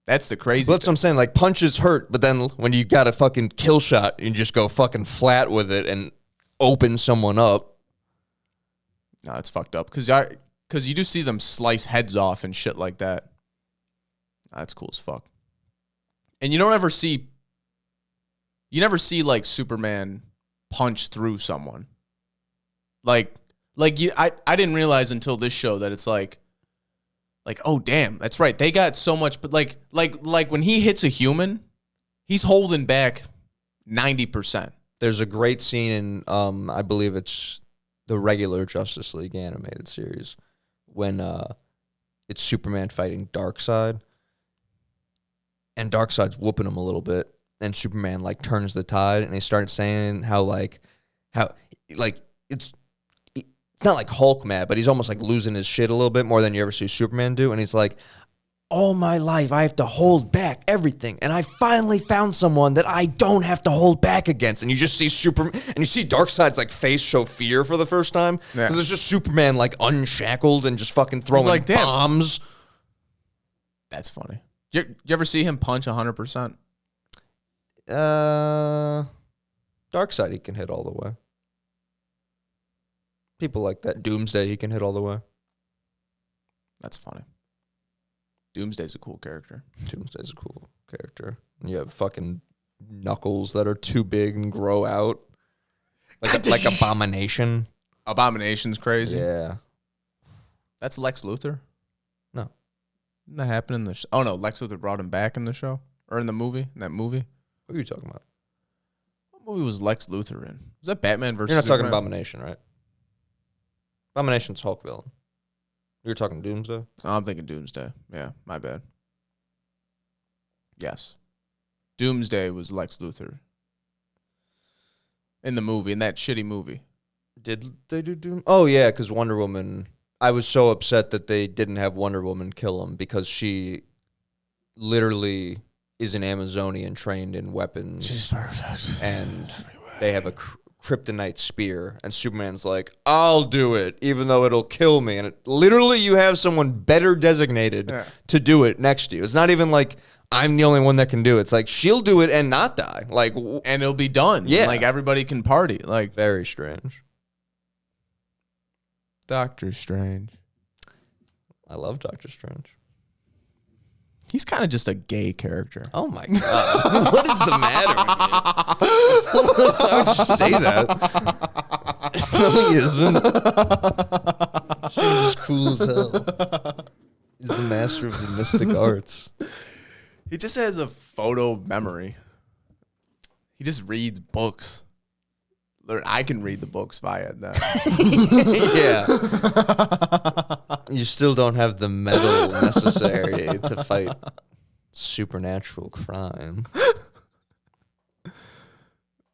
That's the crazy That's what I'm saying. Like punches hurt, but then when you got a fucking kill shot, you just go fucking flat with it and open someone up. No, it's fucked up. Because you do see them slice heads off and shit like that. That's cool as fuck. And you never see like Superman punch through someone. I didn't realize until this show that it's like, oh damn, that's right. They got so much, but like when he hits a human, he's holding back 90%. There's a great scene in, I believe it's the regular Justice League animated series, when it's Superman fighting Darkseid, and Darkseid's whooping him a little bit, and Superman like turns the tide, and he starts saying how it's not like Hulk mad, but he's almost like losing his shit a little bit more than you ever see Superman do, and he's like, all my life I have to hold back everything, and I finally found someone that I don't have to hold back against. And you just see Superman, and you see Darkseid's like face show fear for the first time, because it's just Superman like unshackled and just fucking throwing like, damn. bombs. That's funny. You ever see him punch 100%? Darkseid he can hit all the way. People like that. Doomsday he can hit all the way. That's funny. Doomsday's a cool character. Doomsday's a cool character. And you have fucking Knuckles that are too big and grow out. Like Abomination. Abomination's crazy. Yeah. That's Lex Luthor? No. Didn't that happen in the Oh, no. Lex Luthor brought him back in the show? Or in the movie? In that movie? What are you talking about? What movie was Lex Luthor in? Was that Batman versus You're not talking Superman? Abomination, right? Abomination's Hulk villain. You're talking Doomsday? Oh, I'm thinking Doomsday. Yeah, my bad. Yes. Doomsday was Lex Luthor. In the movie, in that shitty movie. Did they do Doom? Oh, yeah, because Wonder Woman... I was so upset that they didn't have Wonder Woman kill him because she literally is an Amazonian trained in weapons. She's perfect. And they have a kryptonite spear, and Superman's like, I'll do it, even though it'll kill me. And literally, you have someone better designated to do it next to you. It's not even like I'm the only one that can do it. It's like she'll do it and not die. Like, and it'll be done. Yeah. Like everybody can party. Like very strange. Doctor Strange. I love Doctor Strange. He's kind of just a gay character. Oh my God. What is the matter with you? Why would you say that? No, he isn't. He's cool as hell. He's the master of the mystic arts. He just has a photo memory. He just reads books. I can read the books via that. Yeah. You still don't have the metal necessary to fight supernatural crime.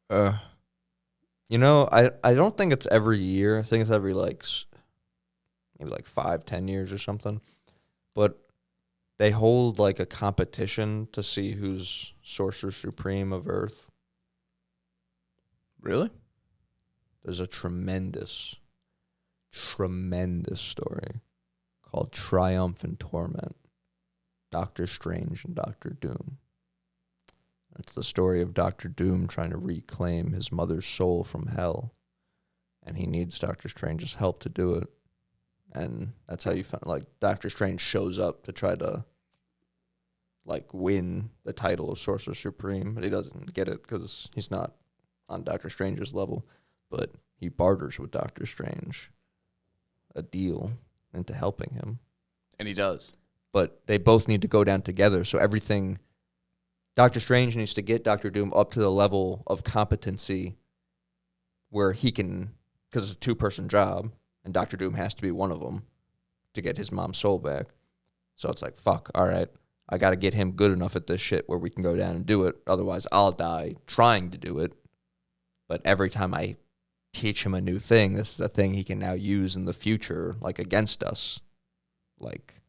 You know, I don't think it's every year. I think it's every maybe 5-10 years or something. But they hold like a competition to see who's Sorcerer Supreme of Earth. Really? There's a tremendous story called Triumph and Torment, Doctor Strange and Doctor Doom. It's the story of Doctor Doom trying to reclaim his mother's soul from hell, and he needs Doctor Strange's help to do it. And that's how you find, like, Doctor Strange shows up to try to, like, win the title of Sorcerer Supreme, but he doesn't get it because he's not on Doctor Strange's level. But he barters with Doctor Strange a deal into helping him. And he does. But they both need to go down together. So everything, Doctor Strange needs to get Doctor Doom up to the level of competency where he can, because it's a two-person job, and Doctor Doom has to be one of them to get his mom's soul back. So it's like, fuck, all right, I got to get him good enough at this shit where we can go down and do it. Otherwise, I'll die trying to do it. But every time I teach him a new thing, this is a thing he can now use in the future, like, against us. Like,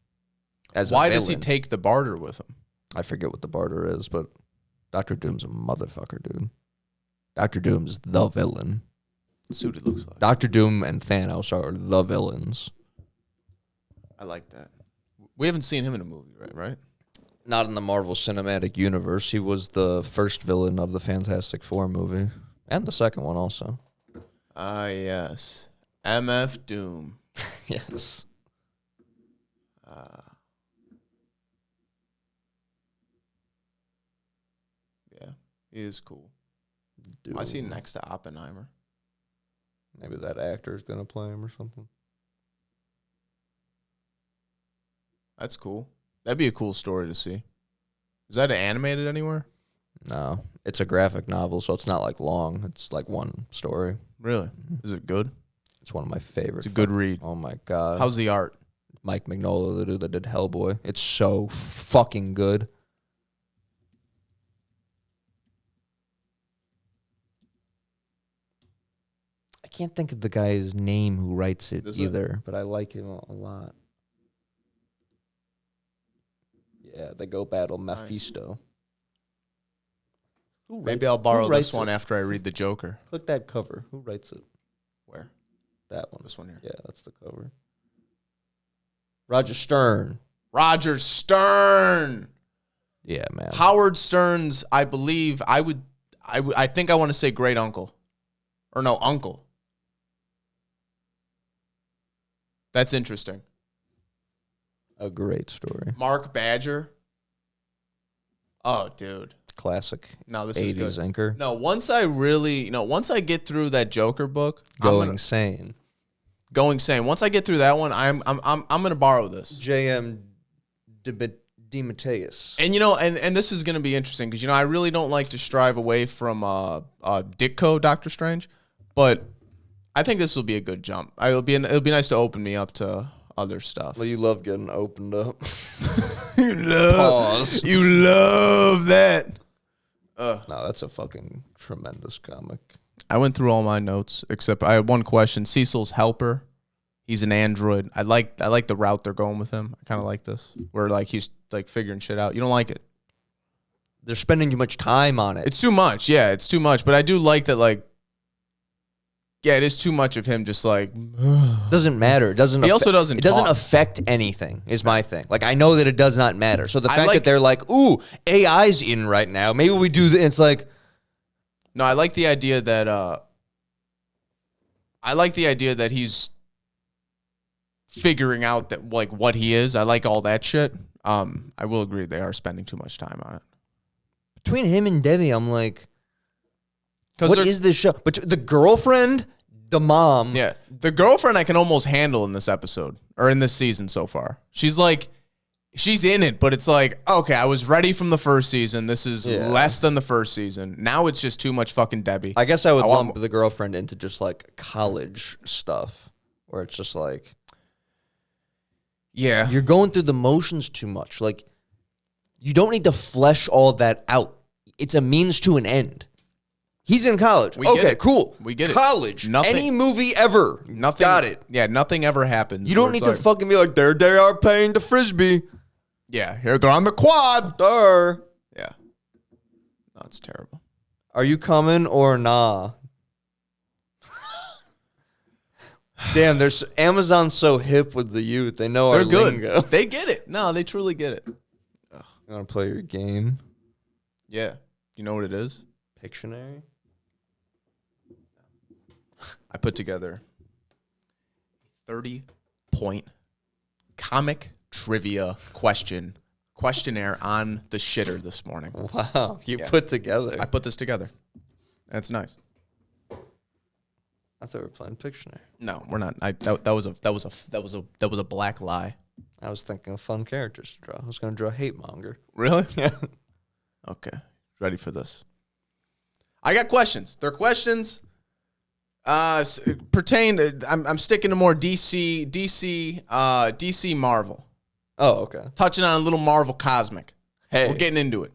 as why a does he villain. take the barter with him? I forget what the barter is, but Doctor Doom's a motherfucker, dude. Doctor Doom's the villain. That's what it looks like. Doctor Doom and Thanos are the villains. I like that. We haven't seen him in a movie, right? Not in the Marvel Cinematic Universe. He was the first villain of the Fantastic Four movie. And the second one also. Ah, yes. MF Doom. Yes. Yeah, he is cool. Doom. I see him next to Oppenheimer. Maybe that actor's going to play him or something. That's cool. That'd be a cool story to see. Is that animated anywhere? No. It's a graphic novel, so it's not, like, long. It's, like, one story. Really? Is it good? It's one of my favorites. It's a good read. Oh, my God. How's the art? Mike Mignola, the dude that did Hellboy. It's so fucking good. I can't think of the guy's name who writes it either, but I like him a lot. Yeah, they go battle Mephisto. Nice. Maybe I'll borrow this one after I read The Joker. Click that cover. Who writes it? Where? That one. This one here. Yeah, that's the cover. Roger Stern. Roger Stern. Yeah, man. Howard Stern's, I believe, I think I want to say great uncle. Or no, uncle. That's interesting. A great story. Mark Badger. Oh, dude. Classic. No, this 80s is good. anchor. No, once I get through that Joker book, Going sane. Once I get through that one, I'm gonna borrow this. J.M. DeMatteis. And and this is gonna be interesting because I really don't like to strive away from Ditko Doctor Strange, but I think this will be a good jump. It'll be nice to open me up to other stuff. Well, you love getting opened up. You love that. No, that's a fucking tremendous comic. I went through all my notes except I had one question. Cecil's helper. He's an android. I like the route they're going with him. I kind of like this, where like he's like figuring shit out. You don't like it? They're spending too much time on it. It's too much. Yeah, it's too much. But I do like that. Like Yeah, it is too much of him just like... Doesn't matter. It doesn't. He also doesn't It doesn't talk. affect anything. Is my thing. Like I know that it does not matter. So the fact like- that they're like, "Ooh, AI's in right now. Maybe we do." It's like, No, I like the idea that... I like the idea that he's figuring out that like what he is. I like all that shit. I will agree they are spending too much time on it. between him and Debbie, I'm like, 'Cause what they're- is this show? But the girlfriend, the mom. Yeah, the girlfriend I can almost handle in this episode or in this season so far. She's like, she's in it, but it's like, okay, I was ready from the first season. This is less than the first season. Now it's just too much fucking Debbie. I guess I would want lump the girlfriend into just like college stuff, where it's just like, Yeah, you're going through the motions too much. Like, you don't need to flesh all that out. It's a means to an end. He's in college. We get okay, it. cool. We get it. College. Nothing- Any movie ever. nothing. Got it. Yeah, nothing ever happens. You don't where need it's to like, fucking be like, there they are playing the frisbee. Yeah, here they're on the quad. There. Yeah, no, it's terrible. Are you coming or nah? Damn, there's Amazon's so hip with the youth. They know They're our good. lingo. They get it. No, they truly get it. You want to play your game? Yeah, you know what it is? Pictionary? I put together 30-point comic trivia questionnaire on the shitter this morning. Wow, you Yeah. put together. I put this together. That's nice. I thought we were playing Pictionary. No, we're not. That was a black lie. I was thinking of fun characters to draw. I was going to draw Hate Monger. Really? Yeah. Okay. Ready for this? I got questions. They're questions pertain. I'm sticking to more DC Marvel. Oh, okay. Touching on a little Marvel cosmic. Hey. We're getting into it.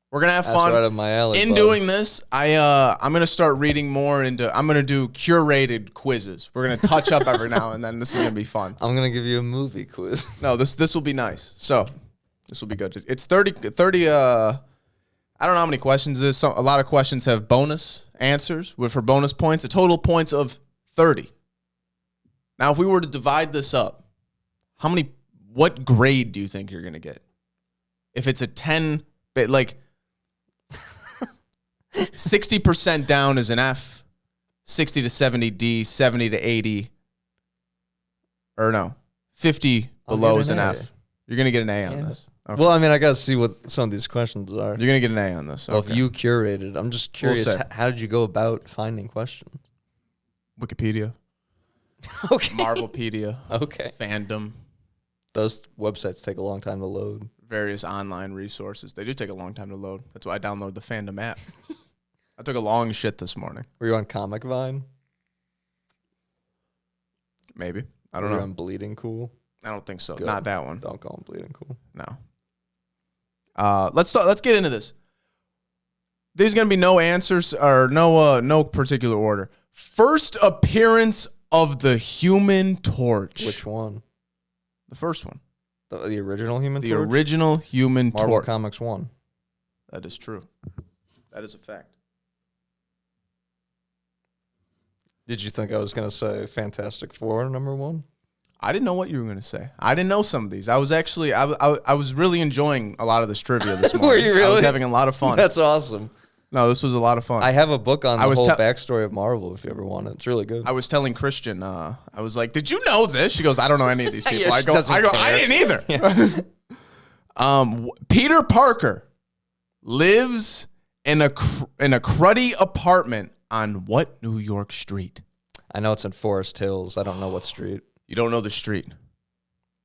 We're gonna have That's fun. right up my alley. In bud. doing this, I'm gonna start reading more into. I'm gonna do curated quizzes. We're gonna touch up every now and then. This is gonna be fun. I'm going to give you a movie quiz. No, this will be nice. So this will be good. It's 30. I don't know how many questions it is. A lot of questions have bonus answers for bonus points. A total points of 30. Now, if we were to divide this up, what grade do you think you're gonna get? If it's a 10, like 60% down is an F, 60 to 70 D, 70 to 80, or no, 50 I'll below get is an an A. F. You're gonna get an A on Yeah. this. Okay. Well, I mean, I got to see what some of these questions are. You're gonna get an A on this. Well, Okay. if you curated, I'm just curious, say. how did you go about finding questions? Wikipedia, Okay. Marvelpedia, Okay. fandom, Those websites take a long time to load. various online resources. They do take a long time to load. That's why I downloaded the fandom app. I took a long shit this morning. Were you on Comic Vine? Maybe. I don't Were you know. on Bleeding Cool? I don't think so. Good. Not that one. Don't call them Bleeding Cool. No. Let's get into this. There's gonna be no answers or no particular order. First appearance of the Human Torch. Which one? The first one. The original Human The Torch? original Human Marvel Torch. Comics 1. That is true. That is a fact. Did you think I was going to say Fantastic Four #1? I didn't know what you were going to say. I didn't know some of these. I was actually, I was really enjoying a lot of this trivia this morning. Were you I was really? having a lot of fun. That's awesome. No, this was a lot of fun. I have a book on I the was whole tell- backstory of Marvel if you ever want it. It's really good. I was telling Christian, I was like, "Did you know this?" She goes, "I don't know any of these people." Yeah, I she go, doesn't I care. didn't either. Peter Parker lives in a cruddy apartment on what New York street? I know it's in Forest Hills. I don't know what street. You don't know the street.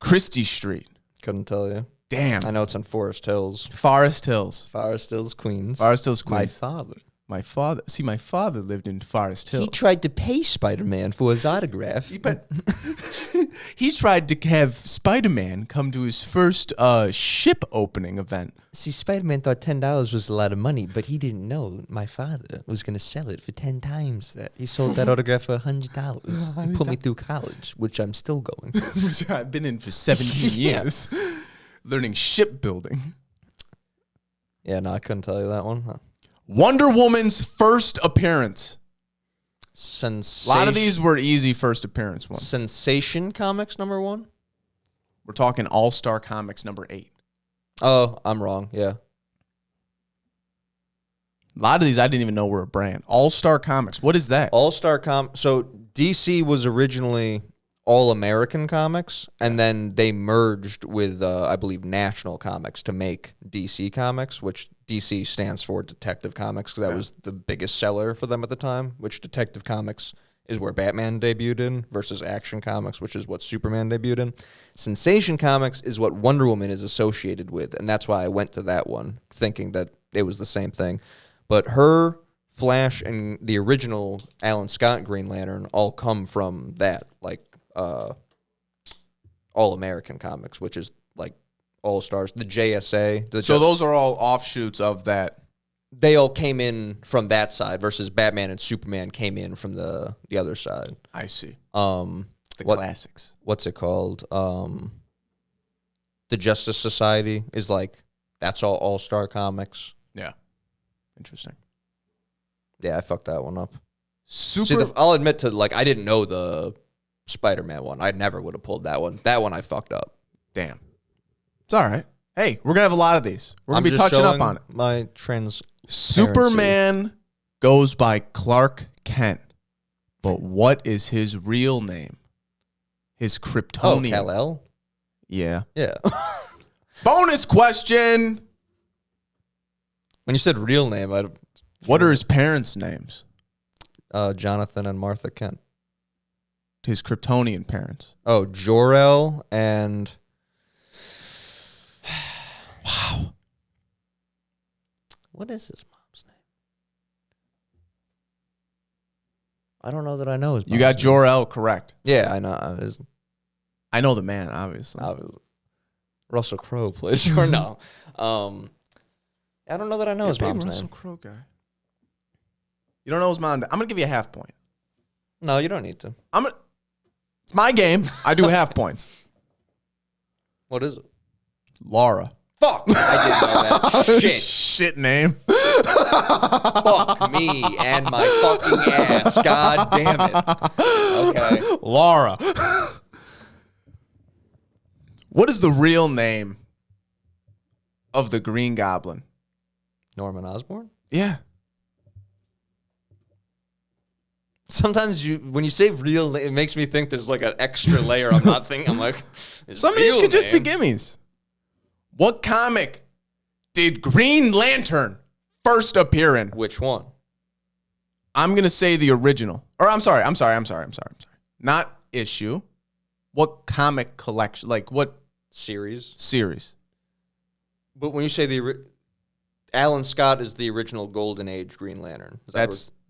Christie Street. Couldn't tell you. Damn. I know it's in Forest Hills. Forest Hills. Forest Hills, Queens. Forest Hills, My Queens. father. My father lived in Forest Hills. He tried to pay Spider-Man for his autograph. But he tried to have Spider-Man come to his first ship opening event. See, Spider-Man thought $10 was a lot of money, but he didn't know my father was going to sell it for 10 times that. He sold that autograph for $100. He put me through college, which I'm still going to. Which I've been in for 17 Yeah. years, learning shipbuilding. Yeah, no, I couldn't tell you that one. Huh. Wonder Woman's first appearance. A lot of these were easy first appearance ones. Sensation Comics #1. We're talking All-Star Comics #8. Oh, I'm wrong. Yeah. A lot of these I didn't even know were a brand. All-Star Comics. What is that? So DC was originally All American Comics, and then they merged with, I believe, National Comics to make DC Comics, which DC stands for Detective Comics, because that was the biggest seller for them at the time, which Detective Comics is where Batman debuted in, versus Action Comics, which is what Superman debuted in. Sensation Comics is what Wonder Woman is associated with, and that's why I went to that one, thinking that it was the same thing. But her, Flash, and the original Alan Scott Green Lantern all come from that, like All American Comics, which is like All Stars, the JSA. So those are all offshoots of that. They all came in from that side, versus Batman and Superman came in from the other side. I see. The classics. What's it called? The Justice Society is like, that's all Star Comics. Yeah. Interesting. Yeah, I fucked that one up. Super. See, I'll admit to, like, I didn't know the Spider-Man one. I never would have pulled that one. That one I fucked up. Damn. It's all right. Hey, we're going to have a lot of these. We're going to be touching up on it. My Superman goes by Clark Kent. But what is his real name? His Kryptonian. Oh, Kal-El? Yeah. Yeah. Bonus question. When you said real name, What are his parents' names? Jonathan and Martha Kent. His Kryptonian parents. Oh, Jor-El and... Wow. What is his mom's name? I don't know that I know his mom's You got name. Jor-El correct. Yeah, I know. I know the man, obviously. Russell Crowe played Jor-El. No. I don't know that I know his mom's Russell name. Crowe guy. You don't know his mom? I'm going to give you a half point. No, you don't need to. It's my game. I do half points. What is it? Laura. Fuck! I didn't know that. Shit. Shit name. Fuck me and my fucking ass. God damn it. Okay. Laura. What is the real name of the Green Goblin? Norman Osborn? Yeah. Sometimes when you say real, it makes me think there's like an extra layer I'm not thinking. I'm like, some of these could just be gimmies. What comic did Green Lantern first appear in? Which one? I'm going to say the original. Or I'm sorry. Not issue. What comic collection? Like what? Series. But when you say Alan Scott is the original Golden Age Green Lantern.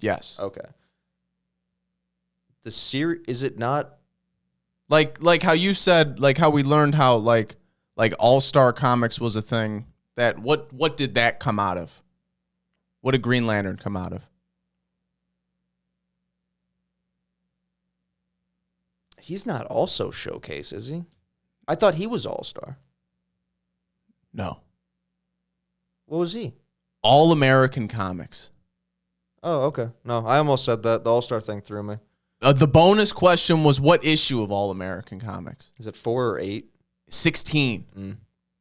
Yes. Okay. The series, is it not? Like how you said, like how we learned how like All-Star Comics was a thing. That what did that come out of? What did Green Lantern come out of? He's not also Showcase, is he? I thought he was All-Star. No. What was he? All-American Comics. Oh, okay. No, I almost said that. The All-Star thing threw me. The bonus question was what issue of All-American Comics? Is it 4 or 8? 16.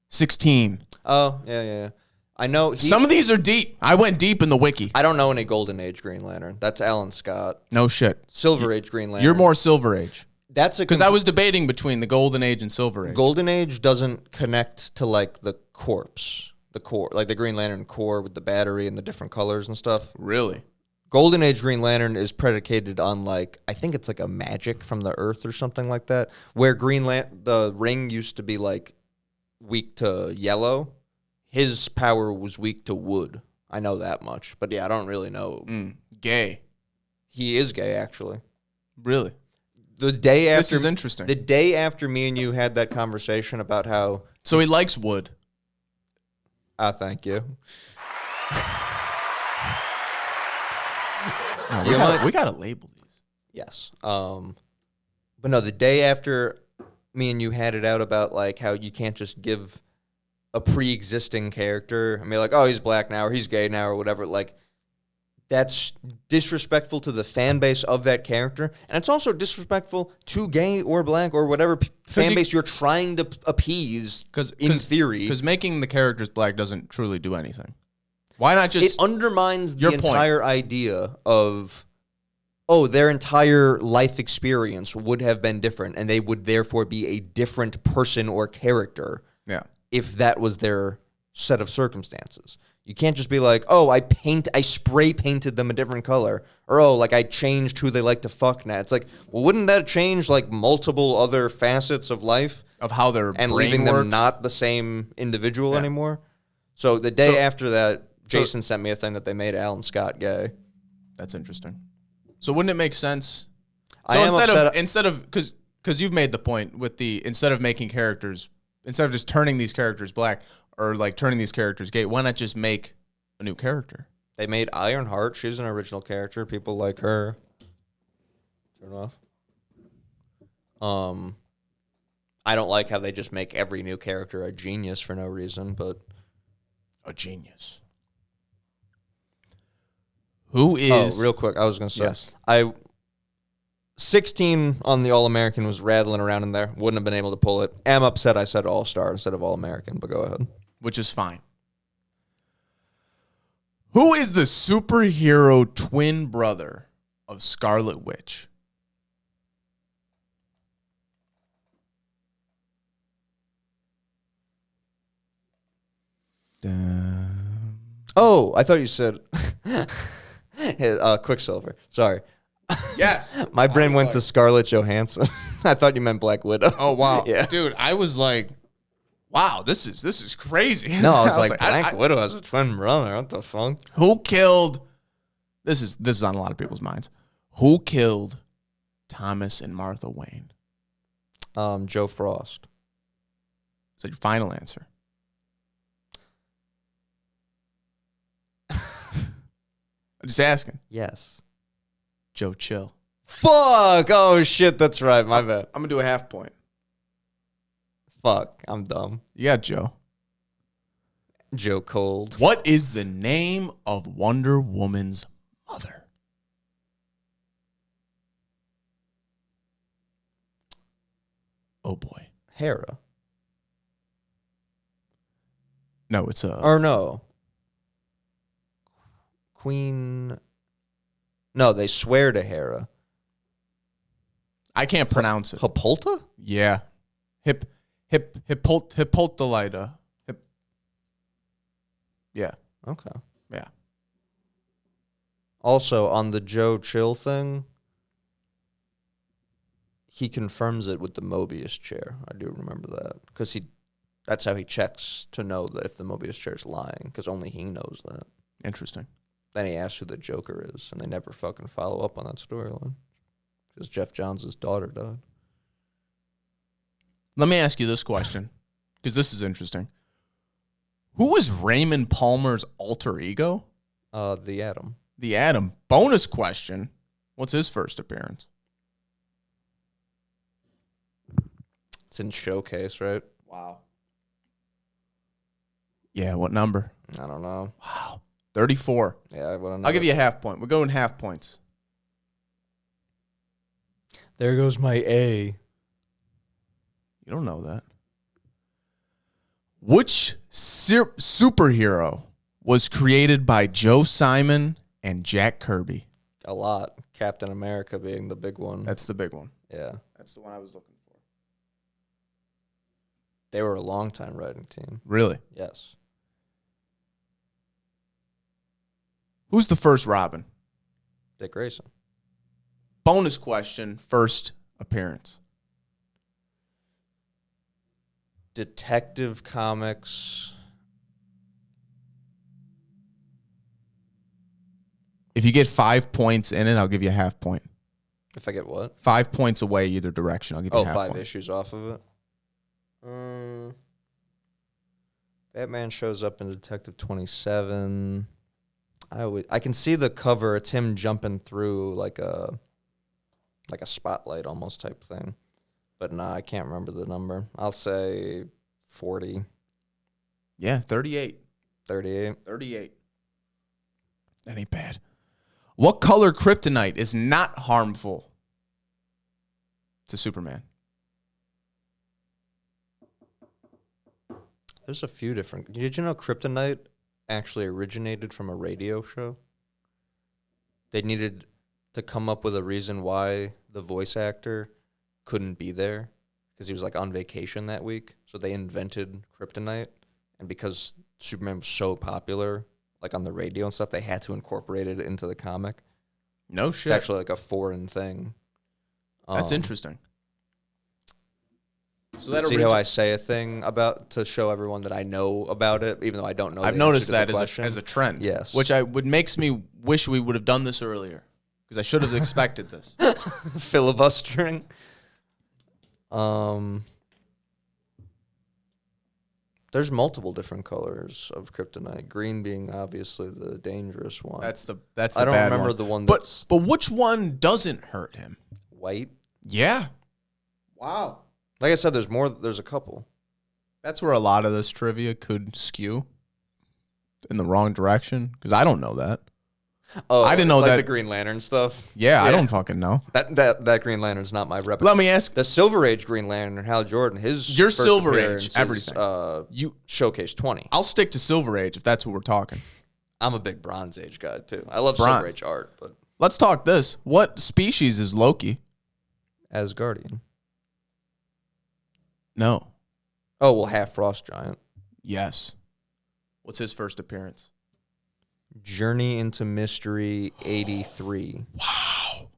16. Oh, yeah. I know. Some of these are deep. I went deep in the wiki. I don't know any Golden Age Green Lantern. That's Alan Scott. No shit. Silver Age Green Lantern. You're more Silver Age. That's because I was debating between the Golden Age and Silver Age. Golden Age doesn't connect to like the corpse, the core, like the Green Lantern core with the battery and the different colors and stuff. Really? Golden Age Green Lantern is predicated on like, I think it's like a magic from the earth or something like that, where the ring used to be like weak to yellow. His power was weak to wood. I know that much. But yeah, I don't really know. Gay. He is gay, actually. Really? The day after, this is interesting. The day after me and you had that conversation about how... So he likes wood. Thank you. No, we got to label these. Yes. But no, the day after me and you had it out about like how you can't just give a pre-existing character and be like, oh, he's black now or he's gay now or whatever. Like, that's disrespectful to the fan base of that character, and it's also disrespectful to gay or black or whatever fan base you're trying to appease. In theory, because making the characters black doesn't truly do anything. Why not just? It undermines the entire idea of, oh, their entire life experience would have been different, and they would therefore be a different person or character. Yeah. If that was their set of circumstances. You can't just be like, oh, I spray painted them a different color. Or, oh, like I changed who they like to fuck now. It's like, well, wouldn't that change like multiple other facets of life? Of how their and brain leaving works? them not the same individual anymore? So the day after that, Jason sent me a thing that they made Alan Scott gay. That's interesting. So wouldn't it make sense? So instead of because you've made the point with instead of just turning these characters black or like turning these characters gay, why not just make a new character? They made Ironheart. She's an original character. People like her. Turn it off. I don't like how they just make every new character a genius for no reason, but a genius. Who is? Oh, real quick, I was going to say, yes. 16 on the All-American was rattling around in there. Wouldn't have been able to pull it. Am upset I said All-Star instead of All-American, but go ahead. Which is fine. Who is the superhero twin brother of Scarlet Witch? Oh, I thought you said Quicksilver. Sorry. Yes. My brain went to Scarlett Johansson. I thought you meant Black Widow. Oh, wow. Yeah. Dude, I was like, wow, this is crazy. No, I was like, Black Widow has a twin brother. What the fuck? Who killed? This is on a lot of people's minds. Who killed Thomas and Martha Wayne? Joe Frost. Is that your final answer? I'm just asking. Yes. Joe Chill. Fuck! Oh, shit, that's right. My bad. I'm going to do a half point. Fuck, I'm dumb. You got Joe. Joe Cold. What is the name of Wonder Woman's mother? Oh, boy. Hera. No, it's a... Or no. Queen... No, they swear to Hera. I can't pronounce it. Hippolyta? Yeah. Hippolyta. Yeah. Okay. Yeah. Also, on the Joe Chill thing, he confirms it with the Mobius chair. I do remember that. Because that's how he checks to know that if the Mobius chair is lying, because only he knows that. Interesting. Then he asks who the Joker is, and they never fucking follow up on that storyline. Because Jeff Johns' daughter died. Let me ask you this question, because this is interesting. Who was Raymond Palmer's alter ego? The Atom. The Atom. Bonus question. What's his first appearance? It's in Showcase, right? Wow. Yeah, what number? I don't know. Wow. 34. Yeah, I'll give you a half point. We're going half points. There goes my A. You don't know that. Which superhero was created by Joe Simon and Jack Kirby? A lot. Captain America being the big one. That's the big one. Yeah. That's the one I was looking for. They were a long-time writing team. Really? Yes. Who's the first Robin? Dick Grayson. Bonus question, first appearance. Detective Comics. If you get 5 points in it, I'll give you a half point. If I get what? 5 points away either direction, I'll give you a half point. 5 issues off of it. Batman shows up in Detective 27. I can see the cover. It's him jumping through like a spotlight almost type thing. But no, I can't remember the number. I'll say 40. Yeah, 38. 38. 38. That ain't bad. What color kryptonite is not harmful to Superman? There's a few different. Did you know kryptonite actually originated from a radio show? They needed to come up with a reason why the voice actor couldn't be there because he was like on vacation that week. So they invented kryptonite, and because Superman was so popular, like on the radio and stuff, they had to incorporate it into the comic. No shit. It's actually like a foreign thing. That's interesting. So that see how I say a thing about to show everyone that I know about it, even though I don't know. I've noticed that as a trend. Yes, which makes me wish we would have done this earlier because I should have expected this. Filibustering. There's multiple different colors of kryptonite. Green being obviously the dangerous one. That's the I don't bad remember one. the one but that's which one doesn't hurt him? white. Yeah. Wow. Like I said, there's more. There's a couple. That's where a lot of this trivia could skew in the wrong direction because I don't know that. Oh, I didn't know like that the Green Lantern stuff. Yeah, I don't fucking know. That Green Lantern's not my repertoire. Let me ask the Silver Age Green Lantern, Hal Jordan. His your first Silver appearance Age, everything. You Showcase 20. I'll stick to Silver Age if that's what we're talking. I'm a big Bronze Age guy too. I love Bronze. Silver Age art, but let's talk this. What species is Loki? Asgardian. No. Oh, well, half frost giant. Yes. What's his first appearance? Journey into Mystery 83. Wow.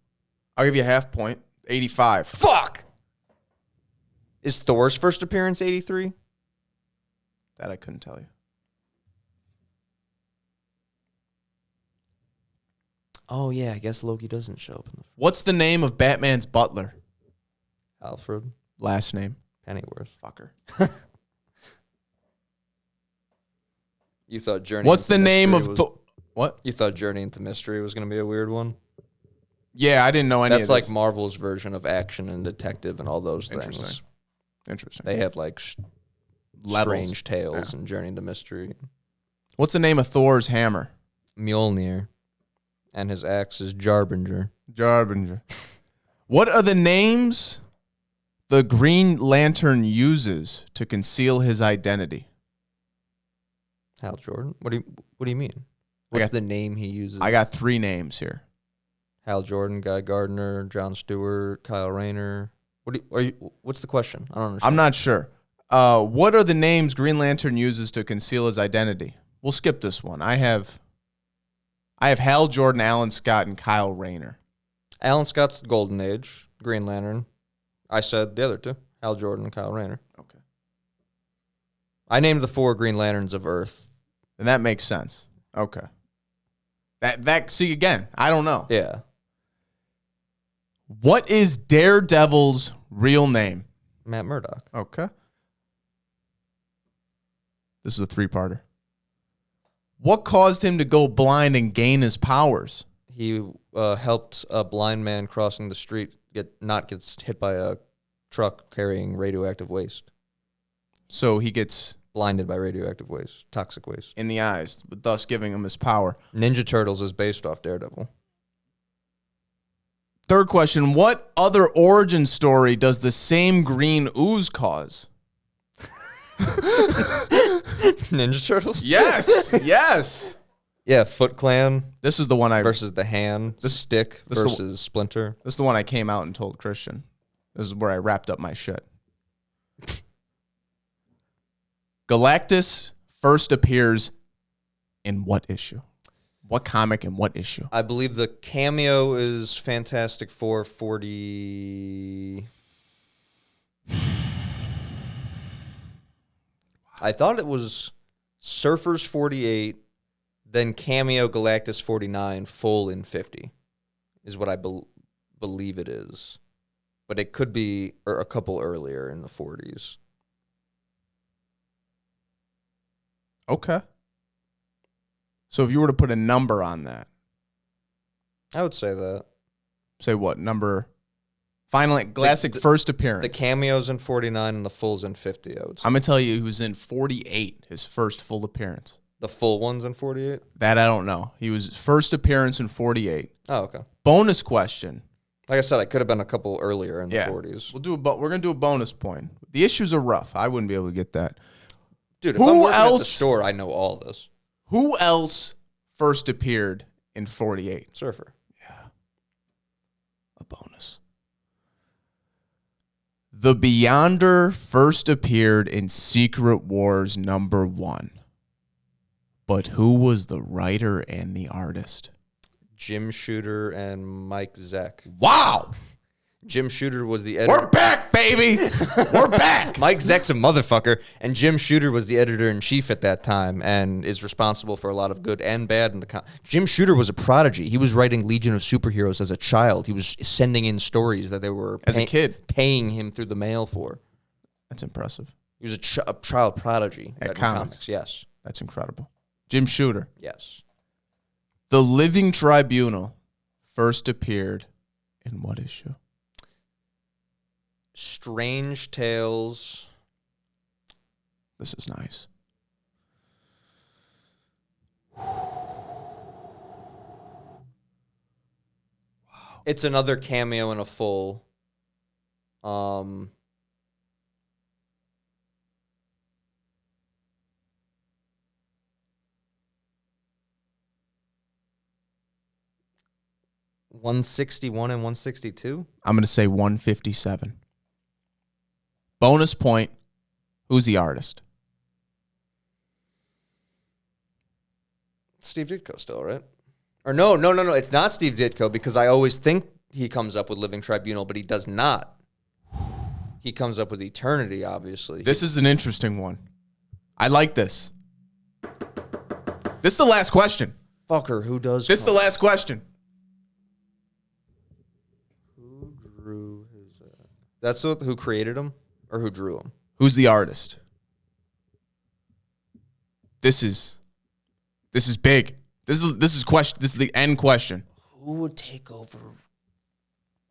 I'll give you a half point. 85. Fuck! Is Thor's first appearance 83? That I couldn't tell you. Oh, yeah, I guess Loki doesn't show up in the What's the name of Batman's butler? Alfred. Last name? Pennyworth. Fucker. You thought Journey What's into the name Mystery of... What? You thought Journey into Mystery was going to be a weird one? Yeah, I didn't know any of this. That's like Marvel's version of action and detective and all those things. Interesting. They have like strange tales and Journey into Mystery. What's the name of Thor's hammer? Mjolnir. And his axe is Jarbinger. Jarbinger. What are the names the Green Lantern uses to conceal his identity? Hal Jordan? What do you mean? What's the name he uses? I got 3 names here. Hal Jordan, Guy Gardner, John Stewart, Kyle Rayner. What's the question? I don't understand. I'm not sure. What are the names Green Lantern uses to conceal his identity? We'll skip this one. I have Hal Jordan, Alan Scott, and Kyle Rayner. Alan Scott's Golden Age, Green Lantern. I said the other two, Hal Jordan and Kyle Rayner. Okay. I named the 4 Green Lanterns of Earth. And that makes sense. Okay. See, again, I don't know. Yeah. What is Daredevil's real name? Matt Murdock. Okay. This is a 3-parter. What caused him to go blind and gain his powers? He helped a blind man crossing the street not get hit by a truck carrying radioactive waste. So he gets blinded by radioactive waste, toxic waste. In the eyes, thus giving him his power. Ninja Turtles is based off Daredevil. Third question, what other origin story does the same green ooze cause? Ninja Turtles? Yes, yes. Yeah, Foot Clan. This is the one versus the Hand. The Stick versus Splinter. This is the one I came out and told Christian. This is where I wrapped up my shit. Galactus first appears in what issue? What comic and what issue? I believe the cameo is Fantastic Four 40. I thought it was Surfers 48, then cameo Galactus 49, full in 50, is what I believe it is. But it could be a couple earlier in the 40s. Okay. So if you were to put a number on that. I would say that. Say what? Number? Finally, classic first appearance. The cameo's in 49 and the full's in 50, I would say. I'm going to tell you he was in 48, his first full appearance. The full ones in 48? That I don't know. He was first appearance in 48. Oh, okay. Bonus question. Like I said, I could have been a couple earlier in the 40s. We're gonna do a bonus point. The issues are rough. I wouldn't be able to get that. Dude, if I'm working at the store, I know all this. Who else first appeared in 48? Surfer. Yeah. A bonus. The Beyonder first appeared in Secret Wars #1. But who was the writer and the artist? Jim Shooter and Mike Zeck. Wow. Jim Shooter was the editor. We're back, baby. We're back. Mike Zeck's a motherfucker, and Jim Shooter was the editor-in-chief at that time and is responsible for a lot of good and bad in the Jim Shooter was a prodigy. He was writing Legion of Superheroes as a child. He was sending in stories that they were as a kid paying him through the mail for. That's impressive. He was a child prodigy at comics. Yes. That's incredible. Jim Shooter. Yes. The Living Tribunal first appeared in what issue? Strange Tales. This is nice. Wow. It's another cameo in a full. 161 and 162? I'm going to say 157. Bonus point. Who's the artist? Steve Ditko still, right? Or no. It's not Steve Ditko because I always think he comes up with Living Tribunal, but he does not. He comes up with Eternity, obviously. This is an interesting one. I like this. This is the last question. Fucker, who does? This is the last question. Who drew his... That's who created him? Or who drew him? Who's the artist? This is big. This is question. This is the end question. Who would take over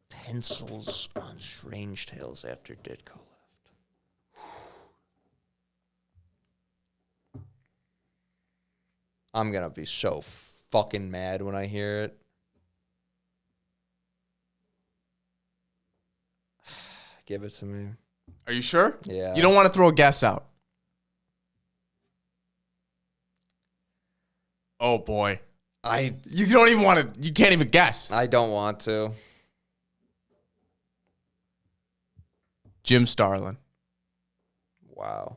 pencils on Strange Tales after Ditko left? I'm gonna be so fucking mad when I hear it. Give it to me. Are you sure? Yeah. You don't want to throw a guess out. Oh boy. You don't even want to, you can't even guess. I don't want to. Jim Starlin. Wow.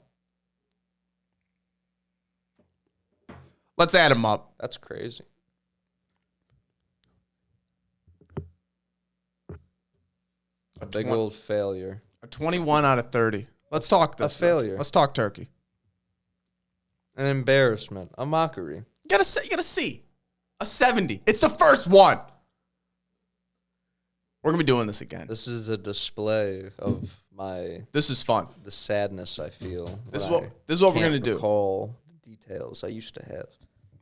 Let's add him up. That's crazy. A big old failure. A 21 out of 30. Let's talk this. A failure. Let's talk turkey. An embarrassment. A mockery. You gotta see. A 70. It's the first one. We're gonna be doing this again. This is a display of This is fun. the sadness I feel. This is what we're gonna do. Recall the details I used to have.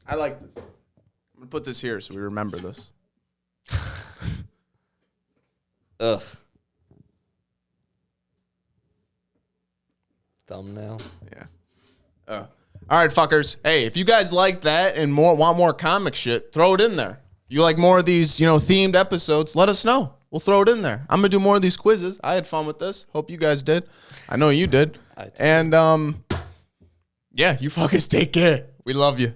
I like this. I'm gonna put this here so we remember this. Ugh. Thumbnail. Yeah. All right, fuckers. Hey, if you guys like that and want more comic shit, throw it in there. You like more of these, themed episodes, let us know. We'll throw it in there. I'm going to do more of these quizzes. I had fun with this. Hope you guys did. I know you did. I did. And, yeah, you fuckers take care. We love you.